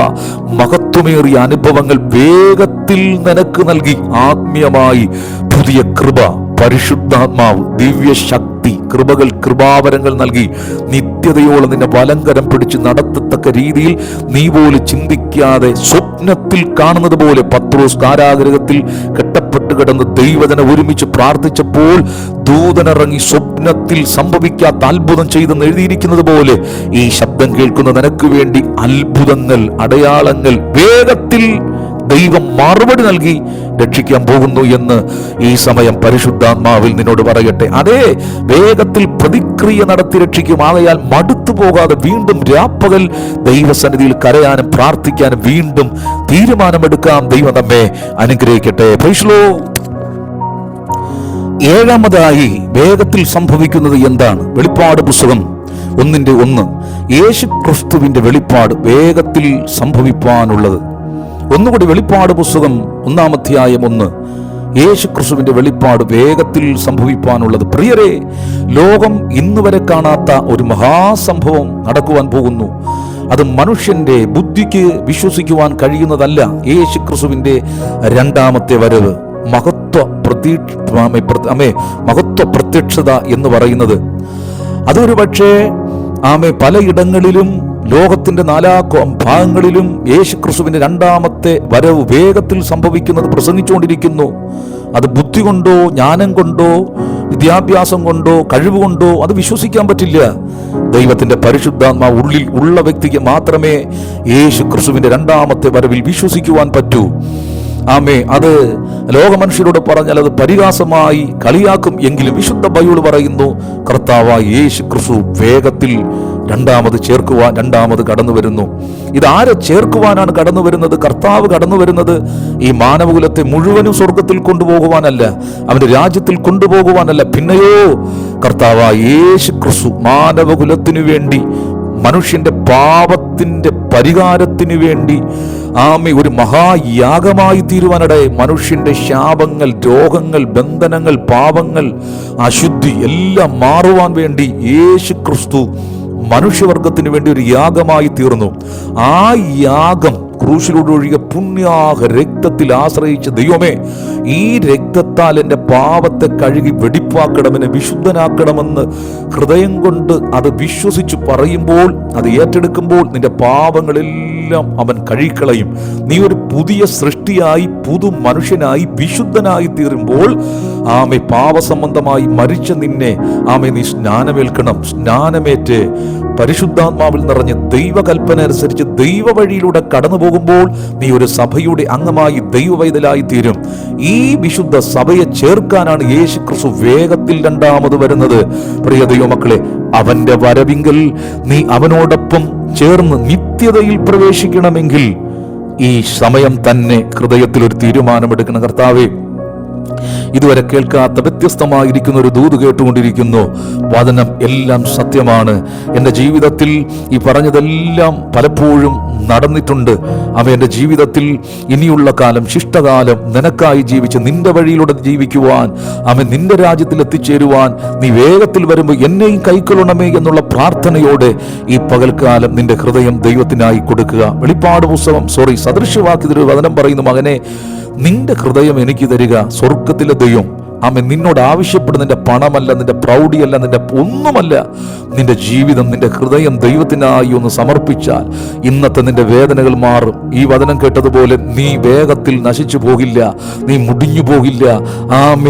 മഹത്വമേറിയ അനുഭവങ്ങൾ വേഗത്തിൽ നിനക്ക് നൽകി ആത്മീയമായി പുതിയ കൃപ, പരിശുദ്ധാത്മാവ്, ദിവ്യശക്തി, കൃപകൾ, കൃപാവരങ്ങൾ നൽകി നിത്യതയോളം നിന്നെ വലങ്കരം പിടിച്ച് നടത്തത്തക്ക രീതിയിൽ നീ പോലും ചിന്തിക്കാതെ സ്വപ്നത്തിൽ കാണുന്നത് പോലെ പത്രോസ് കാരാഗൃഹത്തിൽ കെട്ടപ്പെട്ട് കിടന്ന് ദൈവജനം ഒരുമിച്ച് പ്രാർത്ഥിച്ചപ്പോൾ ദൂതനിറങ്ങി സ്വപ്നത്തിൽ സംഭവിക്കാത്ത അത്ഭുതം ചെയ്തെന്ന് എഴുതിയിരിക്കുന്നത് പോലെ ഈ ശബ്ദം കേൾക്കുന്ന നിനക്ക് വേണ്ടി അത്ഭുതങ്ങൾ, അടയാളങ്ങൾ വേഗത്തിൽ ദൈവം മറുപടി നൽകി രക്ഷിക്കാൻ പോകുന്നു എന്ന് ഈ സമയം പരിശുദ്ധാത്മാവിൽ നിന്നോട് പറയട്ടെ. അതേ, വേഗത്തിൽ പ്രതിക്രിയ നടത്തി രക്ഷിക്കും. ആകയാൽ മടുത്തു പോകാതെ വീണ്ടും രാപ്പകൽ ദൈവസന്നിധിയിൽ കരയാനും പ്രാർത്ഥിക്കാനും വീണ്ടും തീരുമാനമെടുക്കാം. ദൈവം നമ്മെ അനുഗ്രഹിക്കട്ടെ. Praise the Lord. ഏഴാമതായി വേഗത്തിൽ സംഭവിക്കുന്നത് എന്താണ്? വെളിപ്പാട് പുസ്തകം 1:1. യേശു ക്രിസ്തുവിന്റെ വെളിപ്പാട് വേഗത്തിൽ സംഭവിപ്പാനുള്ളത്. ഒന്നുകൂടി വെളിപ്പാട് പുസ്തകം 1-1. യേശു ക്രിസ്തുവിന്റെ വെളിപ്പാട് വേഗത്തിൽ സംഭവിപ്പാനുള്ളത്. പ്രിയരെ, ലോകം ഇന്ന് വരെ കാണാത്ത ഒരു മഹാസംഭവം നടക്കുവാൻ പോകുന്നു. അത് മനുഷ്യന്റെ ബുദ്ധിക്ക് വിശ്വസിക്കുവാൻ കഴിയുന്നതല്ല. യേശു ക്രിസ്തുവിന്റെ രണ്ടാമത്തെ വരവ്, മഹത്വ പ്രത്യക്ഷത എന്ന് പറയുന്നത്, അതൊരു പക്ഷേ പലയിടങ്ങളിലും ലോകത്തിന്റെ ഭാഗങ്ങളിലും യേശു ക്രിസ്തുവിന്റെ രണ്ടാമത്തെ വരവ് വേഗത്തിൽ സംഭവിക്കുന്നത് പ്രസംഗിച്ചുകൊണ്ടിരിക്കുന്നു. അത് ബുദ്ധി കൊണ്ടോ ജ്ഞാനം കൊണ്ടോ വിദ്യാഭ്യാസം കൊണ്ടോ കഴിവ് കൊണ്ടോ അത് വിശ്വസിക്കാൻ പറ്റില്ല. ദൈവത്തിന്റെ പരിശുദ്ധാത്മാവ് ഉള്ളിൽ ഉള്ള വ്യക്തിക്ക് മാത്രമേ യേശു ക്രിസ്തുവിന്റെ രണ്ടാമത്തെ വരവിൽ വിശ്വസിക്കുവാൻ പറ്റൂ. ആമേ, അത് ലോകമനുഷ്യരോട് പറഞ്ഞാൽ അത് പരിഹാസമായി കളിയാക്കും. എങ്കിലും വിശുദ്ധ ബൈബിൾ പറയുന്നു, കർത്താവായ യേശു ക്രിസ്തു വേഗത്തിൽ രണ്ടാമത് കടന്നു വരുന്നു. ഇതാരെ ചേർക്കുവാനാണ് കടന്നു വരുന്നത്? കർത്താവ് കടന്നു വരുന്നത് ഈ മാനവകുലത്തെ മുഴുവനും സ്വർഗത്തിൽ കൊണ്ടുപോകുവാനല്ല, അവന്റെ രാജ്യത്തിൽ കൊണ്ടുപോകുവാനല്ല. പിന്നെയോ കർത്താവായ യേശു ക്രിസ്തു മാനവകുലത്തിനു വേണ്ടി, മനുഷ്യന്റെ പാപത്തിന്റെ പരിഹാരത്തിന് വേണ്ടി ഒരു മഹായാഗമായി തീരുവാനിടയെ, മനുഷ്യന്റെ ശാപങ്ങൾ, രോഗങ്ങൾ, ബന്ധനങ്ങൾ, പാപങ്ങൾ, അശുദ്ധി എല്ലാം മാറുവാൻ വേണ്ടി യേശു ക്രിസ്തു മനുഷ്യവർഗത്തിന് വേണ്ടി ഒരു യാഗമായി തീർന്നു. ആ യാഗം ക്രൂശിലൂടെ ഒഴുകിയ പുണ്യാഹ രക്തത്തിൽ ആശ്രയിച്ച ദൈവമേ, ഈ രക്തത്താൽ എൻ്റെ പാപത്തെ കഴുകി വെടിപ്പാക്കണമെന്ന്, വിശുദ്ധനാക്കണമെന്ന് ഹൃദയം കൊണ്ട് അത് വിശ്വസിച്ച് പറയുമ്പോൾ, അത് ഏറ്റെടുക്കുമ്പോൾ നിന്റെ പാപങ്ങളെല്ലാം അവൻ കഴുകിക്കളയും. നീ ഒരു പുതിയ സൃഷ്ടിയായി, പുതു മനുഷ്യനായി, വിശുദ്ധനായി തീരുമ്പോൾ പാപസംബന്ധമായി മരിച്ച നിന്നെ നീ സ്നാനമേൽക്കണം. സ്നാനമേറ്റ് പരിശുദ്ധാത്മാവിൽ നിറഞ്ഞ് ദൈവകൽപ്പന അനുസരിച്ച് ദൈവ വഴിയിലൂടെ കടന്നു പോകുമ്പോൾ നീ ഒരു സഭയുടെ അംഗമായി, ദൈവവൈതലായി തീരും. ഈ വിശുദ്ധ സഭയെ ചേർക്കാനാണ് യേശു ക്രിസ്തു വേഗത്തിൽ രണ്ടാമത് വരുന്നത്. പ്രിയ ദൈവമക്കളെ, അവന്റെ വരവിങ്കൽ നീ അവനോടൊപ്പം ചേർന്ന് നിത്യതയിൽ പ്രവേശിക്കണമെങ്കിൽ ഈ സമയം തന്നെ ഹൃദയത്തിൽ ഒരു തീരുമാനമെടുക്കണം. കർത്താവേ, ഇതുവരെ കേൾക്കാത്ത വ്യത്യസ്തമായിരിക്കുന്ന ഒരു ദൂത് കേട്ടുകൊണ്ടിരിക്കുന്നു. വചനം എല്ലാം സത്യമാണ്. എൻ്റെ ജീവിതത്തിൽ ഈ പറഞ്ഞതെല്ലാം പലപ്പോഴും നടന്നിട്ടുണ്ട്. എൻ്റെ ജീവിതത്തിൽ ഇനിയുള്ള കാലം, ശിഷ്ടകാലം നിനക്കായി ജീവിച്ച് നിന്റെ വഴിയിലൂടെ ജീവിക്കുവാൻ, നിന്റെ രാജ്യത്തിൽ എത്തിച്ചേരുവാൻ നീ വേഗത്തിൽ വരുമ്പോൾ എന്നെയും കൈക്കൊള്ളണമേ എന്നുള്ള പ്രാർത്ഥനയോടെ ഈ പകൽക്കാലം നിന്റെ ഹൃദയം ദൈവത്തിനായി കൊടുക്കുക. വെളിപ്പാട് പുസ്തകം സദൃശ്യവാക്യത്തിൽ വചനം പറയുന്നു, മകനെ, നിന്റെ ഹൃദയം എനിക്ക് തരിക. സ്വർഗത്തിലെ ദൈവം ആമേൻ നിന്നോട് ആവശ്യപ്പെടുന്ന നിന്റെ പണമല്ല, നിന്റെ പ്രൗഢിയല്ല, നിന്റെ ഒന്നുമല്ല, നിന്റെ ജീവിതം, നിന്റെ ഹൃദയം ദൈവത്തിനായി ഒന്ന് സമർപ്പിച്ചാൽ ഇന്നത്തെ നിന്റെ വേദനകൾ മാറും. ഈ വചനം കേട്ടതുപോലെ നീ വേഗത്തിൽ നശിച്ചു പോകില്ല, നീ മുടിഞ്ഞു പോകില്ല.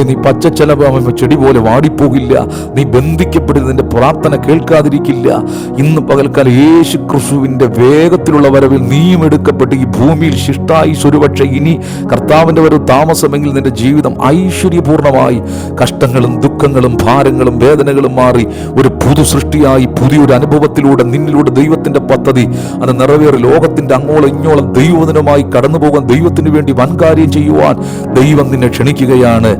നീ പച്ചച്ചെലവ് ചെടി പോലെ വാടിപ്പോകില്ല. നീ ബന്ധിക്കപ്പെടുന്ന നിന്റെ പ്രാർത്ഥന കേൾക്കാതിരിക്കില്ല. ഇന്ന് പകൽക്കാലം യേശു ക്രിസ്തുവിന്റെ വേഗത്തിലുള്ള വരവിൽ നീയും എടുക്കപ്പെട്ട് ഈ ഭൂമിയിൽ ശിഷ്ടായി ഒരുപക്ഷെ ഇനി കർത്താവിന്റെ വരവ് താമസമെങ്കിൽ നിന്റെ ജീവിതം ഐശ്വര്യപൂർണ്ണമായി, കഷ്ടങ്ങളും ദുഃഖങ്ങളും ഭാരങ്ങളും വേദനകളും മാറി ഒരു പുതു സൃഷ്ടിയായി പുതിയൊരു അനുഭവത്തിലൂടെ നിന്നിലൂടെ ദൈവത്തിന്റെ പദ്ധതി അത് നിറവേറി ലോകത്തിന്റെ അങ്ങോളം ഇങ്ങോളം ദൈവവചനമായി കടന്നു പോകാൻ, ദൈവത്തിന് വേണ്ടി വൻകാര്യം ചെയ്യുവാൻ ദൈവം നിന്നെ ക്ഷണിക്കുകയാണ്.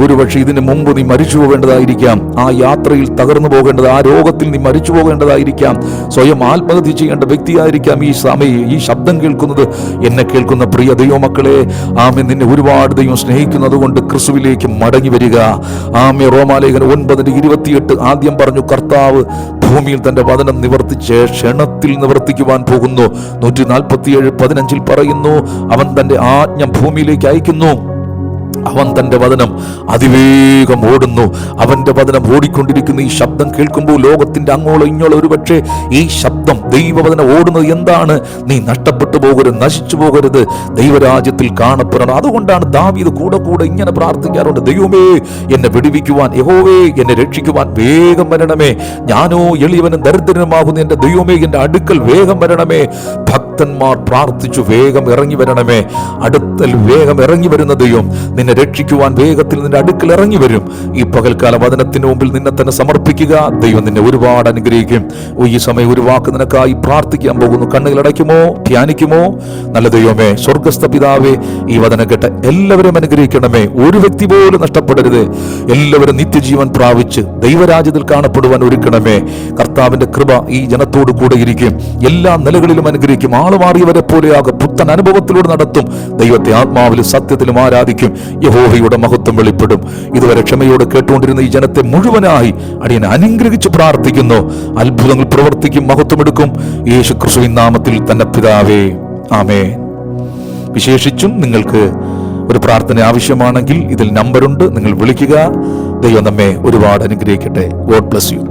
ഒരുപക്ഷെ ഇതിന് മുമ്പ് നീ മരിച്ചു പോകേണ്ടതായിരിക്കാം, ആ യാത്രയിൽ തകർന്നു പോകേണ്ടത്, ആ രോഗത്തിൽ നീ മരിച്ചു പോകേണ്ടതായിരിക്കാം, സ്വയം ആത്മഹത്യ ചെയ്യേണ്ട വ്യക്തിയായിരിക്കാം ഈ ശബ്ദം കേൾക്കുന്നത്. എന്നെ കേൾക്കുന്ന പ്രിയ ദൈവമക്കളെ, നിന്നെ ഒരുപാട് ദൈവം സ്നേഹിക്കുന്നത് കൊണ്ട് ക്രിസ്തുവിലേക്ക് മടങ്ങി വരിക. റോമാലേഖനം 9:28 ആദ്യം പറഞ്ഞു, കർത്താവ് ഭൂമിയിൽ തന്റെ വചനം നിവർത്തിച്ച് ക്ഷണത്തിൽ നിവർത്തിക്കുവാൻ പോകുന്നു. 147:15 പറയുന്നു, അവൻ തന്റെ ആജ്ഞ ഭൂമിയിലേക്ക് അയക്കുന്നു, അവൻ തന്റെ വചനം അതിവേഗം ഓടുന്നു. അവന്റെ വചനം ഓടിക്കൊണ്ടിരിക്കുന്ന ഈ ശബ്ദം കേൾക്കുമ്പോൾ ലോകത്തിന്റെ അങ്ങോളം ഇങ്ങോളം ഒരുപക്ഷെ ഈ ശബ്ദം ദൈവവചനം ഓടുന്നത് എന്താണ്? നീ നഷ്ടപ്പെട്ടു പോകരുത്, നശിച്ചു പോകരുത്, ദൈവരാജ്യത്തിൽ കാണപ്പെടണം. അതുകൊണ്ടാണ് ദാവീദ് കൂടെ കൂടെ ഇങ്ങനെ പ്രാർത്ഥിക്കാറുണ്ട്, ദൈവമേ എന്നെ വിടുവിക്കുവാൻ, യഹോവേ എന്നെ രക്ഷിക്കുവാൻ വേഗം വരണമേ. ഞാനോ എളിയവനും ദരിദ്രനുമാകുന്ന എന്റെ ദൈവമേ എന്റെ അടുക്കൽ വേഗം വരണമേ. ഭക്തന്മാർ പ്രാർത്ഥിച്ചു, വേഗം ഇറങ്ങി വരണമേ. അടുത്തൽ വേഗം ഇറങ്ങി വരുന്ന ദൈവം നിന്നെ രക്ഷിക്കുവാൻ വേഗത്തിൽ നിന്റെ അടുക്കൽ ഇറങ്ങി വരും. ഈ പകൽക്കാല വചനത്തിന് മുമ്പിൽ നിന്നെ തന്നെ സമർപ്പിക്കുക. ദൈവം നിന്നെ ഒരുപാട് അനുഗ്രഹിക്കും. ഈ സമയം ഒരു വാക്ക് നിനക്കായി പ്രാർത്ഥിക്കാൻ പോകുന്നു. കണ്ണുകൾ അടയ്ക്കുമോ, ധ്യാനിക്കുമോ? നല്ല ദൈവമേ, സ്വർഗസ്ഥ പിതാവേ, ഈ വചനം കേട്ട എല്ലാവരും അനുഗ്രഹിക്കണമേ. ഒരു വ്യക്തി പോലും നഷ്ടപ്പെടരുത്. എല്ലാവരും നിത്യജീവൻ പ്രാപിച്ച് ദൈവരാജ്യത്തിൽ കാണപ്പെടുവാൻ ഒരുക്കണമേ. കർത്താവിന്റെ കൃപ ഈ ജനത്തോട് കൂടെ ഇരിക്കും. എല്ലാ നിലകളിലും അനുഗ്രഹിക്കും. ആളുമാറിയവരെ പോലെയാകും. പുത്തൻ അനുഭവത്തിലൂടെ നടത്തും. ദൈവത്തെ ആത്മാവിലും സത്യത്തിലും ആരാധിക്കും. യഹോവയുടെ മഹത്വം വെളിപ്പെടും. ഇതുവരെ ക്ഷമയോട് കേട്ടുകൊണ്ടിരുന്ന ഈ ജനത്തെ മുഴുവനായി അടിയനെ അനുഗ്രഹിച്ച് പ്രാർത്ഥിക്കുന്നു. അത്ഭുതങ്ങൾ പ്രവർത്തിക്കും, മഹത്വമെടുക്കും. യേശു ക്രിസ്തുവിൻ നാമത്തിൽ തന്നെ പിതാവേ, ആമേൻ. വിശേഷിച്ചും നിങ്ങൾക്ക് ഒരു പ്രാർത്ഥന ആവശ്യമാണെങ്കിൽ ഇതിൽ നമ്പറുണ്ട്, നിങ്ങൾ വിളിക്കുക. ദൈവം നമ്മെ ഒരുപാട് അനുഗ്രഹിക്കട്ടെ. God bless you.